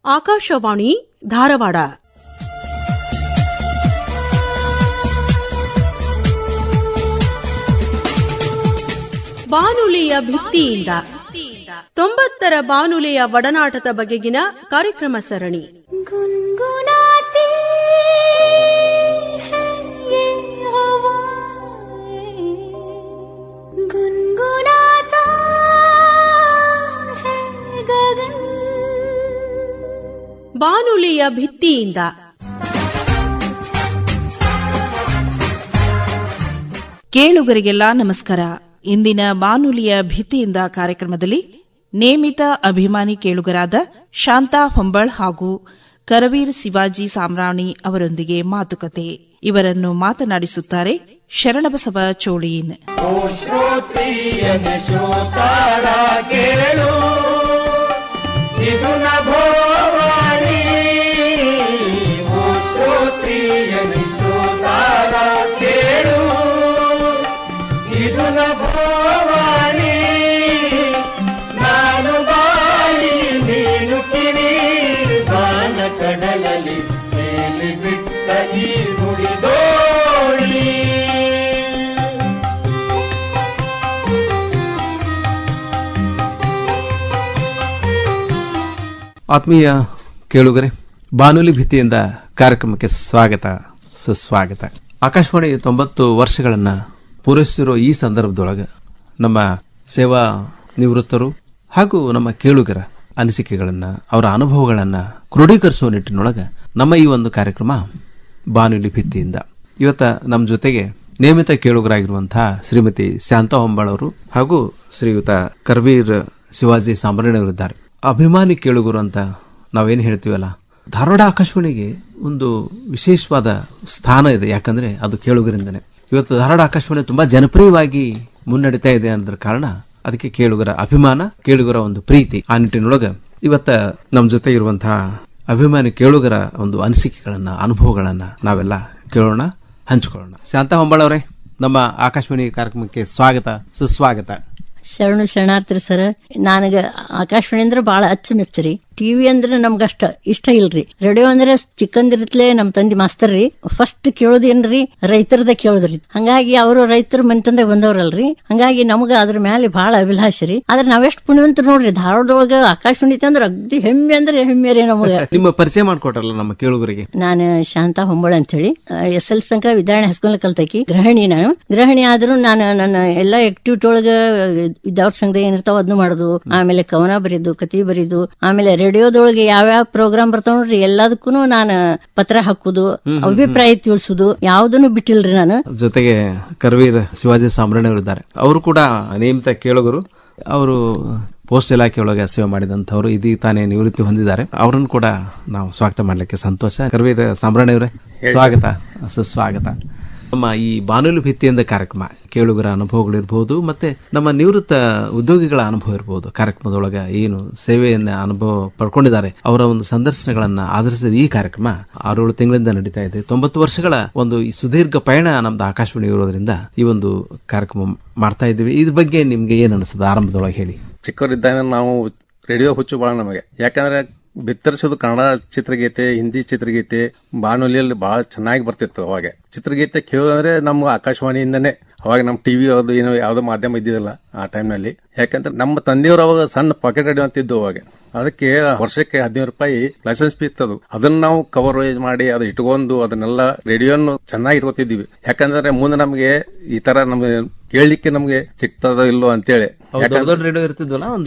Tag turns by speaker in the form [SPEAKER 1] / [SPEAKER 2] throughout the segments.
[SPEAKER 1] ಆಕಾಶವಾಣಿ ಧಾರವಾಡ. ಬಾನುಲಿಯ ಭಿತ್ತಿಯಿಂದ 90ರ ಬಾನುಲಿಯ ಒಡನಾಟದ ಬಗೆಗಿನ ಕಾರ್ಯಕ್ರಮ ಸರಣಿ.
[SPEAKER 2] ಗುನ್ಗುನಾತಿ ಹೈ ಯೇ ಹವಾಯೇ, ಗುನ್ಗುನಾತಾ ಹೈ ಗಗನ್.
[SPEAKER 1] ಬಾನುಲಿಯ ಭಿತ್ತಿಯಿಂದ
[SPEAKER 3] ಕೇಳುಗರಿಗೆಲ್ಲ ನಮಸ್ಕಾರ. ಇಂದಿನ ಬಾನುಲಿಯ ಭಿತ್ತಿಯಿಂದ ಕಾರ್ಯಕ್ರಮದಲ್ಲಿ ನೇಮಿತ ಅಭಿಮಾನಿ ಕೇಳುಗರಾದ ಶಾಂತಾ ಹೊಂಬಾಳ್ ಹಾಗೂ ಕರವೀರ್ ಶಿವಾಜಿ ಸಾಮ್ರಾಣಿ ಅವರೊಂದಿಗೆ ಮಾತುಕತೆ. ಇವರನ್ನು ಮಾತನಾಡಿಸುತ್ತಾರೆ ಶರಣಬಸವ ಚೋಳೀನ್.
[SPEAKER 4] ಕಡಲಲ್ಲಿ ತೇಲಿ ಬಿಟ್ಟ ಈ ನುಡಿದೋಳಿ.
[SPEAKER 5] ಆತ್ಮೀಯ ಕೇಳುಗರೆ, ಬಾನುಲಿ ಭಿತ್ತಿಯಿಂದ ಕಾರ್ಯಕ್ರಮಕ್ಕೆ ಸ್ವಾಗತ, ಸುಸ್ವಾಗತ. ಆಕಾಶವಾಣಿ 90 ವರ್ಷಗಳನ್ನ ಪೂರೈಸಿರೋ ಈ ಸಂದರ್ಭದೊಳಗೆ ನಮ್ಮ ಸೇವಾ ನಿವೃತ್ತರು ಹಾಗೂ ನಮ್ಮ ಕೇಳುಗರ ಅನಿಸಿಕೆಗಳನ್ನ, ಅವರ ಅನುಭವಗಳನ್ನ ಕ್ರೋಢೀಕರಿಸುವ ನಿಟ್ಟಿನೊಳಗೆ ನಮ್ಮ ಈ ಒಂದು ಕಾರ್ಯಕ್ರಮ ಬಾನುಲಿ ಭಿತ್ತಿಯಿಂದ. ಇವತ್ತ ನಮ್ಮ ಜೊತೆಗೆ ನೇಮಿತ ಕೇಳುಗರಾಗಿರುವಂತಹ ಶ್ರೀಮತಿ ಶಾಂತಾ ಹೊಂಬಾಳ್ ಅವರು ಹಾಗೂ ಶ್ರೀಯುತ ಕರವೀರ್ ಶಿವಾಜಿ ಸಾಮ್ರಾಣಿ ಅವರಿದ್ದಾರೆ. ಅಭಿಮಾನಿ ಕೇಳುಗರು ಅಂತ ನಾವೇನು ಹೇಳ್ತೀವಲ್ಲ, ಧಾರವಾಡ ಆಕಾಶವಾಣಿಗೆ ಒಂದು ವಿಶೇಷವಾದ ಸ್ಥಾನ ಇದೆ. ಯಾಕಂದ್ರೆ ಅದು ಕೇಳುಗರಿಂದನೇ. ಇವತ್ತು ಧಾರವಾಡ ಆಕಾಶವಾಣಿ ತುಂಬಾ ಜನಪ್ರಿಯವಾಗಿ ಮುನ್ನಡೀತಾ ಇದೆ ಅನ್ನೋದ್ರ ಕಾರಣ ಅದಕ್ಕೆ ಕೇಳುಗರ ಅಭಿಮಾನ, ಕೇಳುಗರ ಒಂದು ಪ್ರೀತಿ. ಆ ನಿಟ್ಟಿನೊಳಗ ಇವತ್ತ ನಮ್ಮ ಜೊತೆ ಇರುವಂತಹ ಅಭಿಮಾನಿ ಕೇಳುಗರ ಒಂದು ಅನಿಸಿಕೆಗಳನ್ನ, ಅನುಭವಗಳನ್ನ ನಾವೆಲ್ಲ ಕೇಳೋಣ, ಹಂಚಿಕೊಳ್ಳೋಣ. ಶಾಂತಾ ಹೊಂಬಾಳ್ ಅವರೇ, ನಮ್ಮ ಆಕಾಶವಾಣಿ ಕಾರ್ಯಕ್ರಮಕ್ಕೆ ಸ್ವಾಗತ, ಸುಸ್ವಾಗತ.
[SPEAKER 6] ಶರಣಾರ್ಥಿ ಸರ್. ನನಗ ಆಕಾಶವಾಣಿ ಅಂದ್ರೆ ಬಹಳ ಅಚ್ಚುಮೆಚ್ಚರಿ. ಟಿವಿ ಅಂದ್ರೆ ನಮ್ಗಷ್ಟ ಇಷ್ಟ ಇಲ್ರಿ. ರೇಡಿಯೋ ಅಂದ್ರೆ ಚಿಕ್ಕಂದಿರ್ತ್ಲೆ ನಮ್ ತಂದಿ ಮಾಸ್ತರ್ರಿ ಫಸ್ಟ್ ಕೇಳೋದೇನ್ರಿ ರೈತರದ ಕೇಳೋದ್ರಿ. ಹಂಗಾಗಿ ಅವರು ರೈತರ ಮನೆತಂದಾಗ ಬಂದವ್ರಲ್ರಿ. ಹಂಗಾಗಿ ನಮಗ ಅದ್ರ ಮೇಲೆ ಬಹಳ ಅಭಿಲಾಷೆ ರೀ. ಆದ್ರೆ ನಾವೆಷ್ಟು ಪುಣ್ಯವಂತರು ನೋಡ್ರಿ, ಧಾರವಾಡದೊಳಗ ಆಕಾಶವಾಣಿ ಅಂದ್ರೆ ಅಗ್ದಿ ಹೆಮ್ಮೆ ಅಂದ್ರೆ ಹೆಮ್ಮೆ ರೀ ನಮಗ.
[SPEAKER 5] ನಿಮ್ಮ ಪರಿಚಯ ಮಾಡ್ಕೊಟ್ರಲ್ಲ ನಮ್ಮ ಕೇಳುಗರಿಗೆ.
[SPEAKER 6] ನಾನು ಶಾಂತಾ ಹೊಂಬಾಳ್ ಅಂತ ಹೇಳಿ SLC ತನಕ ವಿದ್ಯಾರ್ಥಿ ಹೈಸ್ಕೂಲ್ ಕಲ್ತಾಕಿ. ಗೃಹಿಣಿ. ನಾನು ಗೃಹಿಣಿ ಆದ್ರೂ ನಾನು ನನ್ನ ಎಲ್ಲಾ ಆಕ್ಟಿವಿಟಿ ಒಳಗ ವಿದ್ಯಾರ್ಥಿ ಸಂಘದ ಏನಿರ್ತಾವ ಅದನ್ನು ಮಾಡೋದು, ಆಮೇಲೆ ಕವನ ಬರೀದು, ಕತಿ ಬರೀದು, ಆಮೇಲೆ ರೇಡಿಯೋದೊಳಗೆ ಯಾವ್ಯಾವ ಪ್ರೋಗ್ರಾಮ್ ಬರ್ತಾವ ನೋಡ್ರಿ ಎಲ್ಲದಕ್ಕೂ ನಾನು ಪತ್ರ ಹಾಕುದು, ಅಭಿಪ್ರಾಯ ತಿಳಿಸುದು, ಯಾವ್ದನ್ನು ಬಿಟ್ಟಿಲ್ರಿ. ನಾನು
[SPEAKER 5] ಜೊತೆಗೆ ಕರವೀರ್ ಶಿವಾಜಿ ಸಾಮ್ರಾಣಿ ಅವರಿದ್ದಾರೆ. ಅವರು ಕೂಡ ನೇಮಿತ ಕೇಳುಗರು. ಅವರು ಪೋಸ್ಟ್ ಇಲಾಖೆಯೊಳಗೆ ಸೇವೆ ಮಾಡಿದಂತವರು, ಇದೀಗ ತಾನೇ ನಿವೃತ್ತಿ ಹೊಂದಿದ್ದಾರೆ. ಅವರನ್ನು ಕೂಡ ನಾವು ಸ್ವಾಗತ ಮಾಡ್ಲಿಕ್ಕೆ ಸಂತೋಷ. ಕರವೀರ್ ಸಾಮ್ರಾಣಿ ಅವರೇ, ಸ್ವಾಗತ, ಸುಸ್ವಾಗತ. ನಮ್ಮ ಈ ಬಾನುಲಿ ಭಿತ್ತಿಯಿಂದ ಕಾರ್ಯಕ್ರಮ ಕೇಳುಗರ ಅನುಭವಗಳಿರ್ಬೋದು, ಮತ್ತೆ ನಮ್ಮ ನಿವೃತ್ತ ಉದ್ಯೋಗಿಗಳ ಅನುಭವ ಇರಬಹುದು. ಕಾರ್ಯಕ್ರಮದೊಳಗ ಏನು ಸೇವೆಯನ್ನ ಅನುಭವ ಪಡ್ಕೊಂಡಿದ್ದಾರೆ ಅವರ ಒಂದು ಸಂದರ್ಶನಗಳನ್ನ ಆಧರಿಸಿದ ಈ ಕಾರ್ಯಕ್ರಮ 6-7 ತಿಂಗಳಿಂದ ನಡೀತಾ ಇದೆ. 90 ವರ್ಷಗಳ ಒಂದು ಈ ಸುದೀರ್ಘ ಪಯಣ ನಮ್ದು ಆಕಾಶವಾಣಿ ಇರೋದ್ರಿಂದ ಈ ಒಂದು ಕಾರ್ಯಕ್ರಮ ಮಾಡ್ತಾ ಇದ್ದೀವಿ. ಇದ್ರ ಬಗ್ಗೆ ನಿಮ್ಗೆ ಏನ್ ಅನಿಸ್ತದ? ಆರಂಭದೊಳಗೆ ಹೇಳಿ.
[SPEAKER 7] ಚಿಕ್ಕವರಿದ್ದಾಗ ನಾವು ರೇಡಿಯೋ ಹುಚ್ಚು ಬಹಳ ನಮಗೆ. ಯಾಕಂದ್ರೆ ಬಿತ್ತರಿಸೋದು ಕನ್ನಡ ಚಿತ್ರಗೀತೆ, ಹಿಂದಿ ಚಿತ್ರಗೀತೆ ಬಾನುಲಿಯಲ್ಲಿ ಬಹಳ ಚೆನ್ನಾಗಿ ಬರ್ತಿತ್ತು. ಅವಾಗ ಚಿತ್ರಗೀತೆ ಕೇಳೋದಂದ್ರೆ ನಮ್ಮ ಆಕಾಶವಾಣಿಯಿಂದನೇ. ಅವಾಗ ನಮ್ಮ ಟಿವಿ ಅದು ಏನೋ ಯಾವ್ದೋ ಮಾಧ್ಯಮ ಇದ್ದಿದ್ದಿಲ್ಲ ಆ ಟೈಮ್ನಲ್ಲಿ. ಯಾಕಂದ್ರೆ ನಮ್ಮ ತಂದೆಯವರು ಅವಾಗ ಸಣ್ಣ ಪಾಕೆಟ್ ರೇಡಿಯೋ ಅಂತಿದ್ದು. ಅವಾಗ ಅದಕ್ಕೆ ವರ್ಷಕ್ಕೆ 15 ರೂಪಾಯಿ ಲೈಸೆನ್ಸ್ ಫೀ ಇತ್ತದು. ಅದನ್ನ ನಾವು ಕವರೇಜ್ ಮಾಡಿ ಅದು ಇಟ್ಕೊಂಡು ಅದನ್ನೆಲ್ಲ ರೇಡಿಯೋನು ಚೆನ್ನಾಗಿ ಇಟ್ಕೋತಿದ್ವಿ. ಯಾಕಂದ್ರೆ ಮುಂದೆ ನಮಗೆ ಈ ತರ ನಮ್ಗೆ ಕೇಳಲಿಕ್ಕೆ ನಮ್ಗೆ ಸಿಗ್ತದ ಇಲ್ಲೋ ಅಂತೇಳಿ.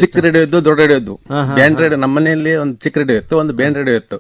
[SPEAKER 7] ಚಿಕ್ಕ ರೇಡಿಯೋ ಇದ್ದು, ದೊಡ್ಡ ರೇಡಿಯೋ ಇದ್ದು. ಬ್ಯಾಂಡ್ ರೇಡಿಯೋ ನಮ್ಮ ಮನೆಯಲ್ಲಿ ಒಂದು ಚಿಕ್ಕ ರೇಡಿಯೋ ಇತ್ತು, ಒಂದು ಬ್ಯಾಂಡ್ ರೇಡಿಯೋ ಇತ್ತು.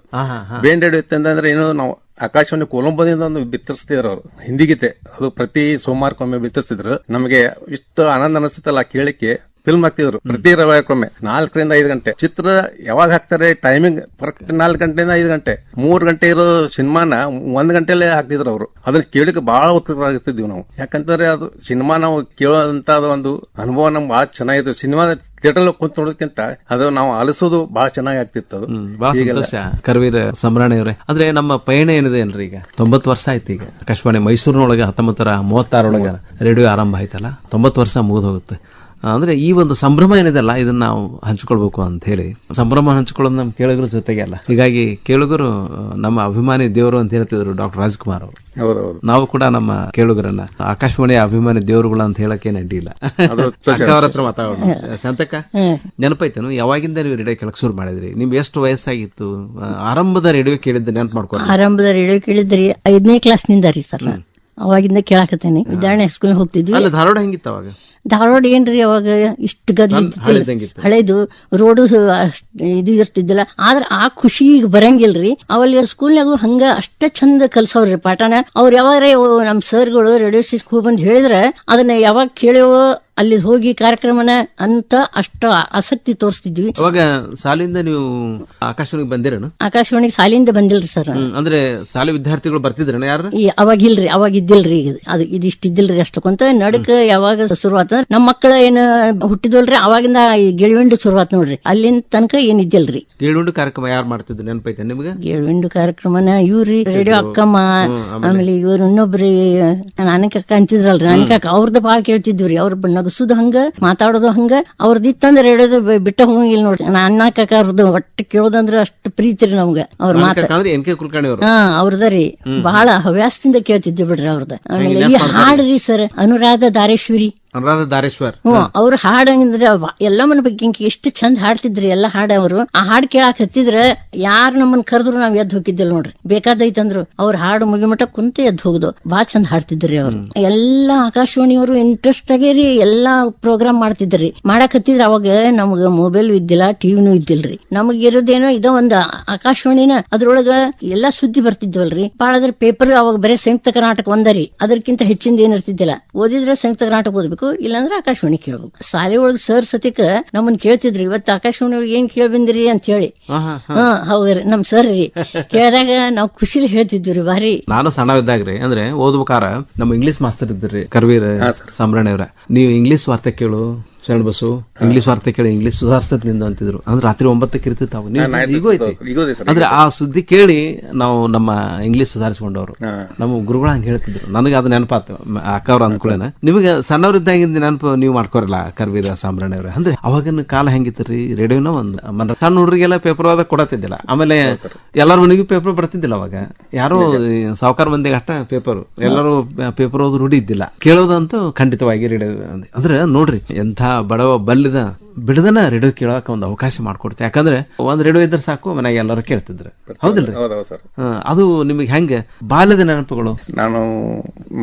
[SPEAKER 7] ಬ್ಯಾಂಡ್ ರೇಡಿಯೋ ಇತ್ತು ಅಂತಂದ್ರೆ ಏನು, ನಾವು ಆಕಾಶವಾಣಿ ಕೊಲಂಬೋದಿಂದ ಒಂದು ಬಿತ್ತರಿಸ್ತಿದ್ರು ಅವರು ಹಿಂದಿಗೀತೆ. ಅದು ಪ್ರತಿ ಸೋಮವಾರಕ್ಕೊಮ್ಮೆ ಬಿತ್ತರಿಸ್ತಿದ್ರು. ನಮಗೆ ಇಷ್ಟು ಆನಂದ ಅನಿಸುತ್ತಲ್ಲ ಕೇಳಿಕ್ಕೆ. ಫಿಲ್ಮ್ ಹಾಕ್ತಿದ್ರು ಪ್ರತಿ ರವಿವಾರಕ್ಕೊಮ್ಮೆ 4 ರಿಂದ 5 ಗಂಟೆ. ಚಿತ್ರ ಯಾವಾಗ ಹಾಕ್ತಾರೆ ಟೈಮಿಂಗ್ ಕರೆಕ್ಟ್ 4 ಗಂಟೆಯಿಂದ 5 ಗಂಟೆ. 3 ಗಂಟೆ ಇರೋ ಸಿನಿಮಾನ 1 ಗಂಟೆಲ್ಲೇ ಹಾಕ್ತಿದ್ರು ಅವರು. ಅದನ್ನ ಕೇಳಲಿಕ್ಕೆ ಬಹಳ ಉತ್ಸುಕರಾಗಿರ್ತಿದ್ವಿ ನಾವು. ಯಾಕಂತಂದ್ರೆ ಅದು ಸಿನಿಮಾ ನಾವು ಕೇಳೋದಂತ ಒಂದು ಅನುಭವ ನಮ್ಗೆ ಬಹಳ ಚೆನ್ನಾಗಿತ್ತು. ಸಿನಿಮಾ ಥಿಯೇಟರ್ ಕುಂತ ನೋಡೋದಕ್ಕಿಂತ ಅದು ನಾವು ಆಲಿಸೋದು ಬಹಳ ಚೆನ್ನಾಗಿ ಆಗ್ತಿತ್ತು. ಅದು
[SPEAKER 5] ಕರವೀರ್ ಸಾಮ್ರಾಣಿ ಅವರೇ, ಅಂದ್ರೆ ನಮ್ಮ ಪಯಣ ಏನಿದೆ ಅಲ್ರಿ, ಈಗ 90 ವರ್ಷ ಆಯ್ತು. ಈಗ ಆಕಾಶವಾಣಿ ಮೈಸೂರಿನೊಳಗೆ 1936 ರೇಡಿಯೋ ಆರಂಭ ಆಯ್ತಲ್ಲ, 90 ವರ್ಷ ಮುಗಿದು ಹೋಗುತ್ತೆ. ಅಂದ್ರೆ ಈ ಒಂದು ಸಂಭ್ರಮ ಏನಿದೆಲ್ಲ ಇದನ್ನ ನಾವು ಹಂಚಿಕೊಳ್ಬೇಕು ಅಂತ ಹೇಳಿ, ಸಂಭ್ರಮ ಹಂಚಿಕೊಳ್ಳೋದು ನಮ್ಮ ಕೇಳುಗರ ಜೊತೆಗೆ ಅಲ್ಲ. ಹೀಗಾಗಿ ಕೇಳುಗರು ನಮ್ಮ ಅಭಿಮಾನಿ ದೇವರು ಅಂತ ಹೇಳ್ತಿದ್ರು ಡಾಕ್ಟರ್ ರಾಜ್ಕುಮಾರ್ ಅವರು.
[SPEAKER 7] ಹೌದೌದು.
[SPEAKER 5] ನಾವು ಕೂಡ ನಮ್ಮ ಕೇಳುಗರನ್ನ ಆಕಾಶವಾಣಿಯ ಅಭಿಮಾನಿ ದೇವರುಗಳು ಅಂತ ಹೇಳಕ್ಕೆ ಅಡ್ಡಿಲ್ಲ. ಅವ್ರ ಹತ್ರ ಮಾತಾಡೋಣ. ಸಂತಕ್ಕ ನೆನಪೈತೇನು ಯಾವಾಗಿಂದ ನೀವು ರೇಡಿಯೋ ಕೇಳಕ್ ಶುರು ಮಾಡಿದ್ರಿ? ನಿಮ್ಗೆ ಎಷ್ಟು ವಯಸ್ಸಾಗಿತ್ತು? ಆರಂಭದ ರೇಡಿಯೋ ಕೇಳಿದ್ದ ನೆನಪು ಮಾಡ್ಕೊಂಡು.
[SPEAKER 6] ಆರಂಭದ ರೇಡಿಯೋ ಕೇಳಿದ್ರಿ 5ನೇ ಕ್ಲಾಸ್ನಿಂದ ರೀ ಸರ್. ಅವಾಗಿಂದ ಕೇಳಾಕತ್ತೇನೆ. ವಿದ್ಯಾರ್ಥಿ ಹೈಸ್ಕೂಲ್ ಹೋಗ್ತಿದ್ವಿ.
[SPEAKER 5] ಅಲ್ಲ, ಧಾರವಾಡ ಹೆಂಗಿತ್ತು ಅವಾಗ?
[SPEAKER 6] ಧಾರವಾಡ ಏನ್ರಿ ಅವಾಗ ಇಷ್ಟು ಗದ್ಲಿದ್ದಿಲ್ಲ, ಹಳೇದು ರೋಡು ಇದು ಇರ್ತಿದ್ದಿಲ್ಲ. ಆದ್ರ ಆ ಖುಷಿ ಈಗ ಬರಂಗಿಲ್ರಿ. ಅವಲ್ಲಿ ಸ್ಕೂಲ್ನಾಗು ಹಂಗ ಅಷ್ಟ ಚಂದ ಕಲ್ಸವ್ರಿ ಪಾಠನ. ಅವ್ರು ಯಾವಾಗ ನಮ್ ಸರ್ಗಳು ರೇಡಿಯೋ ಸ್ಟೇಷನ್ ಹೋಗಿ ಬಂದ್ ಹೇಳಿದ್ರ ಅದನ್ನ ಯಾವಾಗ ಕೇಳೇವೋ ಅಲ್ಲಿ ಹೋಗಿ ಕಾರ್ಯಕ್ರಮನ ಅಂತ ಅಷ್ಟ ಆಸಕ್ತಿ ತೋರಿಸ್ತಿದ್ವಿ.
[SPEAKER 5] ಅವಾಗ ಸಾಲಿಂದ ನೀವು ಆಕಾಶವಾಣಿಗೆ ಬಂದಿರೇನು?
[SPEAKER 6] ಆಕಾಶವಾಣಿಗೆ ಸಾಲಿಂದ ಬಂದಿಲ್ರಿ ಸರ್.
[SPEAKER 5] ಅಂದ್ರೆ ಶಾಲೆ ವಿದ್ಯಾರ್ಥಿಗಳು ಬರ್ತಿದ್ರೇನ ಯಾರು?
[SPEAKER 6] ಅವಾಗ ಇಲ್ರಿ, ಅವಾಗ ಇದ್ದಿಲ್ರಿ. ಅದು ಇದಿಷ್ಟಿದ್ದಿಲ್ರಿ ಅಷ್ಟಕ್ಕಂತ. ನಡಕ ಯಾವಾಗ ಶುರುವಾತ ನಮ್ಮ ಮಕ್ಕಳ ಏನ ಹುಟ್ಟಿದ್ವಲ್ರಿ ಅವಾಗಿಂದ ಗೆಳವಿಂಡು ಶುರುವಾತ್ ನೋಡ್ರಿ. ಅಲ್ಲಿಂದ ತನಕ ಏನ್ ಇದ್ದಿಲ್ರಿ.
[SPEAKER 5] ಗೆಳವಿಂಡು ಕಾರ್ಯಕ್ರಮ ಯಾರು ಮಾಡ್ತಿದ್ರು ನೆನಪೈತೆ ನಿಮ್ಗೆ?
[SPEAKER 6] ಗೆಳವಿಂಡು ಕಾರ್ಯಕ್ರಮನ ಇವ್ರಿ ರೇಡಿಯೋ ಅಕ್ಕಮ್ಮ, ಆಮೇಲೆ ಇವ್ರು ಇನ್ನೊಬ್ರಿ ನಾನಕಕ್ಕ ಅಂತಿದ್ರಲ್ರಿ, ನಾನಕಕ್ಕ ಅವ್ರದ್ದು ಬಾಳ್ ಕೇಳ್ತಿದ್ವಿ. ಅವ್ರ ನಗಸುದು ಹಂಗ, ಮಾತಾಡೋದು ಹಂಗ. ಅವ್ರದಿತ್ತಂದ್ರೆ ರೇಡಿಯೋದು ಬಿಟ್ಟ ಹೋಗಿಲ್ಲ ನೋಡ್ರಿ. ನಾನಕಕ್ಕ ಅವ್ರದ್ದು ಒಟ್ಟು ಕೇಳೋದಂದ್ರ ಅಷ್ಟು ಪ್ರೀತಿ ರೀ ನಮ್ಗ. ಅವ್ರ ಅವ್ರದ್ರಿ ಬಹಳ ಹವ್ಯಾಸದಿಂದ ಕೇಳ್ತಿದ್ವಿ ಬಿಡ್ರಿ ಅವ್ರದ. ಆಮೇಲೆ ಈ ಹಾಡ್ರಿ ಸರ್ ಅನುರಾಧ ದಾರೇಶ್ವರಿ. ಅವ್ರ ಹಾಡಂದ್ರೆ ಎಲ್ಲಮ್ಮನ ಬಗ್ಗೆ ಎಷ್ಟು ಚಂದ ಹಾಡ್ತಿದ್ರಿ ಎಲ್ಲ ಹಾಡ. ಅವರು ಆ ಹಾಡ್ ಕೇಳಾಕ್ ಹತ್ತಿದ್ರ ಯಾರು ನಮ್ಮನ್ನ ಕರೆದ್ರು ನಾವ್ ಎದ್ದು ಹೋಗಿದ್ದಿಲ್ಲ ನೋಡ್ರಿ. ಬೇಕಾದೈತಂದ್ರು ಅವ್ರ ಹಾಡು ಮುಗಿಮಟ ಕುಂತ ಎದ್ದು ಹೋಗುದು. ಬಾಳ ಚಂದ ಹಾಡ್ತಿದ್ರಿ ಅವ್ರು. ಎಲ್ಲಾ ಆಕಾಶವಾಣಿಯವರು ಇಂಟ್ರೆಸ್ಟ್ ಆಗೇರಿ ಎಲ್ಲಾ ಪ್ರೋಗ್ರಾಮ್ ಮಾಡ್ತಿದ್ರಿ. ಮಾಡಕ್ ಹತ್ತಿದ್ರ ಅವಾಗ ನಮ್ಗ ಮೊಬೈಲ್ ಇದ್ದಿಲ್ಲ, ಟಿವಿನೂ ಇದ್ದಿಲ್ರಿ. ನಮಗ್ ಇರೋದೇನೋ ಇದ ಒಂದ್ ಆಕಾಶವಾಣಿನ, ಅದ್ರೊಳಗ ಎಲ್ಲಾ ಸುದ್ದಿ ಬರ್ತಿದ್ವಲ್ರಿ. ಬಾಳ ಅದ್ರ ಪೇಪರ್ ಅವಾಗ ಬರೀ ಸಂಯುಕ್ತ ಕರ್ನಾಟಕ ಒಂದರಿ, ಅದಕ್ಕಿಂತ ಹೆಚ್ಚಿಂದ ಏನಿರ್ತಿದ್ದಿಲ್ಲ. ಓದಿದ್ರೆ ಸಂಯುಕ್ತ ಕರ್ನಾಟಕ ಓದ್ಬೇಕು, ಇಲ್ಲಾಂದ್ರೆ ಆಕಾಶವಾಣಿ ಕೇಳ್ಬೇಕು. ಶಾಲೆ ಒಳಗ್ ಸರ್ ಸತಿಕ ನಮ್ಮನ್ ಕೇಳ್ತಿದ್ರಿ, ಇವತ್ತು ಆಕಾಶವಾಣಿ ಒಳಗೆ ಏನ್ ಕೇಳಿ ಬಂದಿರಿ ಅಂತ ಹೇಳಿ. ಹೌದ್ರಿ ನಮ್ ಸರ್ ರೀ ಕೇಳಿದಾಗ ನಾವ್ ಖುಷಿಲಿ ಹೇಳ್ತಿದ್ವಿ ಭಾರಿ.
[SPEAKER 5] ನಾನು ಸಣ್ಣವಿದ್ದಾಗ್ರಿ ಅಂದ್ರೆ ಓದ್ಬೇಕಾರ ನಮ್ಮ ಇಂಗ್ಲಿಷ್ ಮಾಸ್ತರ್ ಇದ್ರಿ ಕರ್ವೀರ್ ಸಂಬ್ರಾಣಿಯವ್ರ. ನೀವು ಇಂಗ್ಲಿಷ್ ವಾರ್ತೆ ಕೇಳು ಶರಣ ಬಸು, ಇಂಗ್ಲಿಷ್ ವಾರ್ತೆ ಕೇಳಿ ಇಂಗ್ಲಿಷ್ ಸುಧಾರಿಸತ್ ನಿಂದ ಅಂತಿದ್ರು. ಅಂದ್ರೆ ರಾತ್ರಿ 9ಕ್ಕೆ ಇರ್ತಿತ್ತು. ಅಂದ್ರೆ ಆ ಸುದ್ದಿ ಕೇಳಿ ನಾವು ನಮ್ಮ ಇಂಗ್ಲಿಷ್ ಸುಧಾರಿಸಿಕೊಂಡವ್ರು. ನಮ್ಮ ಗುರುಗಳು ಹಂಗ ಹೇಳ್ತಿದ್ರು. ನನಗೆ ಅದು ನೆನಪಾತು ಅಕ್ಕ ಅವ್ರ ಅಂದ್ಕೊಳ್ಳೇನ. ನಿಮಗೆ ಸಣ್ಣವ್ರಿದ್ದಾಗಿಂದ ನೆನಪು ನೀವು ಮಾಡ್ಕೋರಲ್ಲ ಕರ್ವೀರ ಸಾಂಬ್ರಾಣಿಯವ್ರ. ಅಂದ್ರೆ ಅವಾಗಿನ ಕಾಲ ಹೆಂಗಿತ್ರಿ? ರೇಡಿಯೋನ ಒಂದು ಸಣ್ಣ ಹುಡುಗರಿಗೆಲ್ಲ ಪೇಪರ್ ಓದಕ್ ಕೊಡತಿದ್ದಿಲ್ಲ. ಆಮೇಲೆ ಎಲ್ಲಾರ ಮನೆಗೂ ಪೇಪರ್ ಬರ್ತಿದ್ದಿಲ್ಲ. ಅವಾಗ ಯಾರೋ ಸಾವುಕಾರ ಮಂದಿಗೆ ಅಷ್ಟ ಪೇಪರ್, ಎಲ್ಲರೂ ಪೇಪರ್ ಓದ್ ರೂಢಿ ಇದ್ದಿಲ್ಲ. ಕೇಳೋದಂತೂ ಖಂಡಿತವಾಗಿ ರೇಡಿಯೋ. ಅಂದ್ರೆ ನೋಡ್ರಿ ಎಂಥ ಬಡವ ಬಲ್ಲಿದ ಬಿಡದನ ರೇಡಿಯೋ ಕೇಳೋಕೆ ಒಂದು ಅವಕಾಶ ಮಾಡ್ಕೊಡ್ತೆ. ಯಾಕಂದ್ರೆ ಒಂದ್ ರೇಡಿಯೋ ಇದ್ರೆ ಸಾಕು, ಮನೆಗೆ ಎಲ್ಲರೂ ಕೇಳ್ತಿದ್ರು. ಹೌದಿಲ್ರಿ? ಅದು ನಿಮಗೆ ಹೆಂಗೆ ಬಾಲ್ಯದ ನೆನಪುಗಳು?
[SPEAKER 7] ನಾನು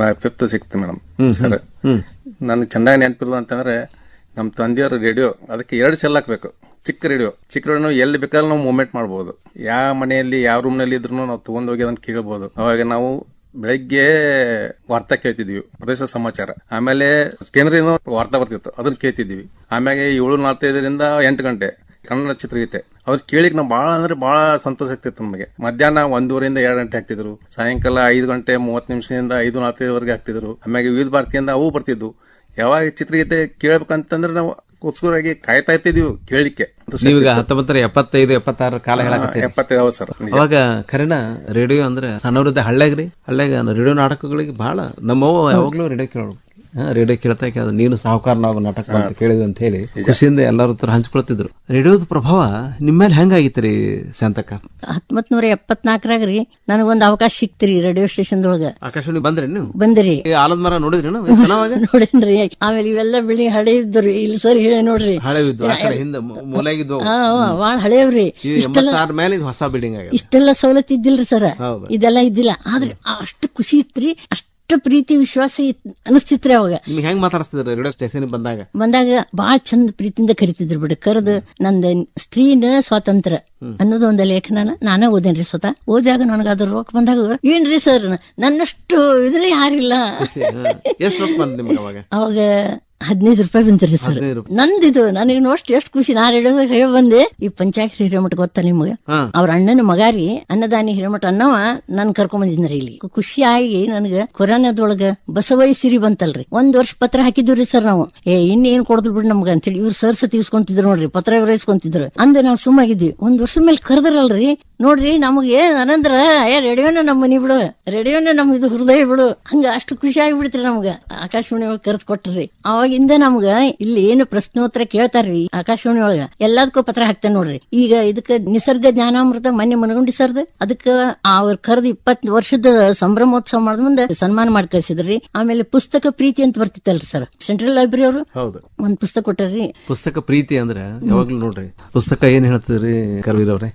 [SPEAKER 7] 5th 6th ಮೇಡಮ್ ಸರ್, ನನ್ಗೆ ಚೆನ್ನಾಗಿ ನೆನಪಿಲ್ಲ ಅಂತಂದ್ರೆ ನಮ್ ತಂದೆಯವ್ರ ರೇಡಿಯೋ ಅದಕ್ಕೆ 2 ಸೆಲ್ ಹಾಕ್ಬೇಕು. ಚಿಕ್ಕ ರೇಡಿಯೋ ಎಲ್ಲಿ ಬೇಕಾದ್ರೆ ನಾವು ಮೂವ್ಮೆಂಟ್ ಮಾಡಬಹುದು. ಯಾವ ಮನೆಯಲ್ಲಿ ಯಾವ ರೂಮ್ ನಲ್ಲಿ ಇದ್ರು ನಾವು ತಗೊಂಡೋಗಿ ಅದನ್ನ ಕೇಳಬಹುದು. ಅವಾಗ ನಾವು ಬೆಳಗ್ಗೆ ವಾರ್ತಾ ಕೇಳ್ತಿದ್ವಿ, ಪ್ರದೇಶ ಸಮಾಚಾರ. ಆಮೇಲೆ ಕೇಂದ್ರದಿಂದ ವಾರ್ತಾ ಬರ್ತಿತ್ತು, ಅದನ್ನ ಕೇಳ್ತಿದ್ವಿ. ಆಮೇಲೆ 7:45 8 ಗಂಟೆ ಕನ್ನಡ ಚಿತ್ರಗೀತೆ. ಅವ್ರು ಕೇಳಿಕ್ ನಾವು ಬಹಳ ಅಂದ್ರೆ ಬಹಳ ಸಂತೋಷ ಆಗ್ತಿತ್ತು ನಮಗೆ. ಮಧ್ಯಾಹ್ನ 1:30 2 ಗಂಟೆ ಆಗ್ತಿದ್ರು. ಸಾಯಂಕಾಲ 5 ಗಂಟೆ 30 ನಿಮಿಷದಿಂದ 5:45 ಆಗ್ತಿದ್ರು. ಆಮೇಲೆ ವಿವಿಧ ಭಾರತಿಯಿಂದ ಅವು ಬರ್ತಿದ್ವು. ಯಾವಾಗ ಚಿತ್ರಗೀತೆ ಕೇಳ್ಬೇಕಂತಂದ್ರೆ ನಾವು ಉತ್ಸುಕರಾಗಿ ಕಾಯ್ತಾ ಇರ್ತಿದ್ವಿ ಕೇಳಲಿಕ್ಕೆ.
[SPEAKER 5] ನೀವೀಗ 1975 76 ಕಾಲ ಹೇಳಕತ್ತೀರಿ.
[SPEAKER 7] 75 ಸರ್.
[SPEAKER 5] ಅವಾಗ ಖರೇನ ರೇಡಿಯೋ ಅಂದ್ರೆ ಸಣ್ಣವ್ರದ್ದ ಹಳ್ಳ್ಯಾಗ್ರಿ. ಹಳ್ಳ್ಯಾಗ ರೇಡಿಯೋ ನಾಟಕಗಳಿಗೆ ಬಹಳ ನಮ್ಮವ್ವ ಯಾವಾಗ್ಲೂ ರೇಡಿಯೋ ಕೇಳೋರು. ರೇಡಿಯೋ ಕೇಳ್ತಾ ನೀನು ಸಾಹುಕಾರ ನಾವು ನಾಟಕ ಅಂತ ಕೇಳಿದ್ವಿ ಅಂತ ಹೇಳಿ ಖುಷಿಯಿಂದ ಎಲ್ಲರ ಹತ್ರ ಹಂಚ್ಕೊಳ್ತಿದ್ರು. ರೇಡಿಯೋದ ಪ್ರಭಾವ ನಿಮ್ಮ ಮೇಲೆ ಹೆಂಗಾಗಿತ್ರಿ ಶಾಂತಕ್ಕ?
[SPEAKER 6] 1974 ನನಗೊಂದು ಅವಕಾಶ ಸಿಕ್ತಿರಿ ರೇಡಿಯೋ ಸ್ಟೇಷನ್ ಒಳಗ.
[SPEAKER 5] ಆಕಾಶವಾಣಿ ಬಂದ್ರಿ ನೀವು?
[SPEAKER 6] ಬಂದ್ರಿ.
[SPEAKER 5] ಆಲದ ಮರ ನೋಡಿದ್ರಿ?
[SPEAKER 6] ನೋಡೇನ್ರಿ. ಆಮೇಲೆ ಇವೆಲ್ಲ ಬಿಳಿ ಹಳೆ ಇದ್ರು. ಇಲ್ಲಿ ಸರ್ ಹೇಳಿ ನೋಡ್ರಿ,
[SPEAKER 5] ಹಿಂದೆ ಮೂಲಾಗಿದ್ವು,
[SPEAKER 6] ಬಾಳ ಹಳೆವ್ರಿ.
[SPEAKER 5] ಹೊಸ ಬಿಲ್ಡಿಂಗ್.
[SPEAKER 6] ಇಷ್ಟೆಲ್ಲ ಸವಲತ್ತು ಇದ್ದಿಲ್ರಿ ಸರ್, ಇದೆಲ್ಲ ಇದ್ದಿಲ್ಲ. ಆದ್ರೆ ಅಷ್ಟು ಖುಷಿ ಇತ್ರಿ, ಅಷ್ಟು ಪ್ರೀತಿ ವಿಶ್ವಾಸ ಅನಿಸ್ತಿತ್ರಿ. ಅವಾಗ
[SPEAKER 5] ಹೆಂಗ್ ಮಾತಾಡ್ತಿದ್ರು ರೇಡಿಯೋ ಸ್ಟೇಷನ್
[SPEAKER 6] ಬಂದಾಗ ಬಾಳ ಚಂದ ಪ್ರೀತಿಯಿಂದ ಕರಿತಿದ್ರು ಬಿಡು. ಕರೆದು ನಂದ ಸ್ತ್ರೀನ ಸ್ವಾತಂತ್ರ್ಯ ಅನ್ನೋದು ಒಂದು ಲೇಖನ ನಾನೇ ಓದೇನ್ರಿ ಸ್ವತಃ. ಓದಿದಾಗ ನನಗ ಅದ್ರ ರೋಗ ಬಂದಾಗ ಏನ್ರಿ ಸರ್ ನನ್ನಷ್ಟು ಇದ್ರೆ ಯಾರಿಲ್ಲ.
[SPEAKER 5] ಎಷ್ಟು ರೋಗ ಬಂದ ನಿಮ್ಗೆ ಅವಾಗ?
[SPEAKER 6] ಅವಾಗ 15 ರೂಪಾಯಿ ಬಂದ್ರಿ ಸರ್. ನಂದಿದು ನನಗೆ ಎಷ್ಟು ಖುಷಿ. ನಾ ಹೇಳಿ ಬಂದೆ, ಈ ಪಂಚಾಯತ್ ಹಿರೇಮಠ ಗೊತ್ತಾ ನಿಮ್ಗ? ಅವ್ರ ಅಣ್ಣನ ಮಗಾರಿ ಅನ್ನದಾನಿ ಹಿರೇಮಠ ಅನ್ನವ ನನ್ ಕರ್ಕೊಂಡ್ ಬಂದಿದ್ರಿ ಇಲ್ಲಿ. ಖುಷಿ ಆಗಿ ನನ್ಗ ಕೊರೋನಾದೊಳಗ ಬಸವಯ್ಯ ಸಿರಿ ಬಂತಲ್ರಿ, 1 ವರ್ಷ ಪತ್ರ ಹಾಕಿದ್ವಿ ಸರ್ ನಾವು. ಇನ್ನೇನ್ ಕೊಡದ್ ಬಿಡ್ ನಮ್ಗ ಅಂತೇಳಿ ಇವ್ರು ಸರ್ಸತಿ ಇಸ್ಕೊಂತಿದ್ರು ನೋಡ್ರಿ, ಪತ್ರ ಇಸ್ಕೊಂತಿದ್ರು. ಅಂದ ನಾವ್ ಸುಮ್ಮಾಗಿದ್ವಿ. 1 ವರ್ಷ ಮೇಲೆ ಕರೆದ್ರಲ್ರಿ ನೋಡ್ರಿ ನಮ್ಗೆ ಅನಂದ್ರ ರೇಡಿಯೋನ ನಮ್ಮ ಮನಿ ಬಿಡು, ರೇಡಿಯೋನ ನಮ್ ಇದು ಹೃದಯ ಬಿಡು, ಹಂಗ ಅಷ್ಟು ಖುಷಿ ಆಗಿಬಿಡ್ತ್ರಿ ನಮ್ಗ. ಆಕಾಶವಾಣಿ ಕರೆದ್ ಕೊಟ್ರಿ. ಅವಾಗ ಅವಾಗಿಂದ ನಮ್ಗ ಇಲ್ಲಿ ಏನು ಪ್ರಶ್ನೋತ್ತರ ಕೇಳ್ತಾರ್ರಿ ಆಕಾಶವಾಣಿ ಒಳಗ ಎಲ್ಲದಕ್ಕೂ ಪತ್ರ ಹಾಕ್ತೇನೆ ನೋಡ್ರಿ. ಈಗ ಇದಕ್ಕ ನಿಸರ್ಗ ಜ್ಞಾನಾಮೃತ ಮೊನ್ನೆ ಮನಗುಂಡಿ ಸರ್ದ ಅದಕ್ಕ ಅವ್ರ ಕರೆದು 20 ವರ್ಷದ ಸಂಭ್ರಮೋತ್ಸವ ಮಾಡಿದ ಮುಂದೆ ಸನ್ಮಾನ ಮಾಡಿ ಕಳ್ಸಿದ್ರಿ. ಆಮೇಲೆ ಪುಸ್ತಕ ಪ್ರೀತಿ ಅಂತ ಬರ್ತಿತ್ತಲ್ರಿ ಸರ್, ಸೆಂಟ್ರಲ್ ಲೈಬ್ರರಿ ಅವರು ಒಂದ್ ಪುಸ್ತಕ ಕೊಟ್ಟಾರ್ರಿ.
[SPEAKER 5] ಪುಸ್ತಕ ಪ್ರೀತಿ ಅಂದ್ರೆ ಯಾವಾಗ್ಲೂ ನೋಡ್ರಿ ಪುಸ್ತಕ ಏನ್ ಹೇಳ್ತೀರಿ ಕರ್ವೀರ್ ಅವ್ರೆ,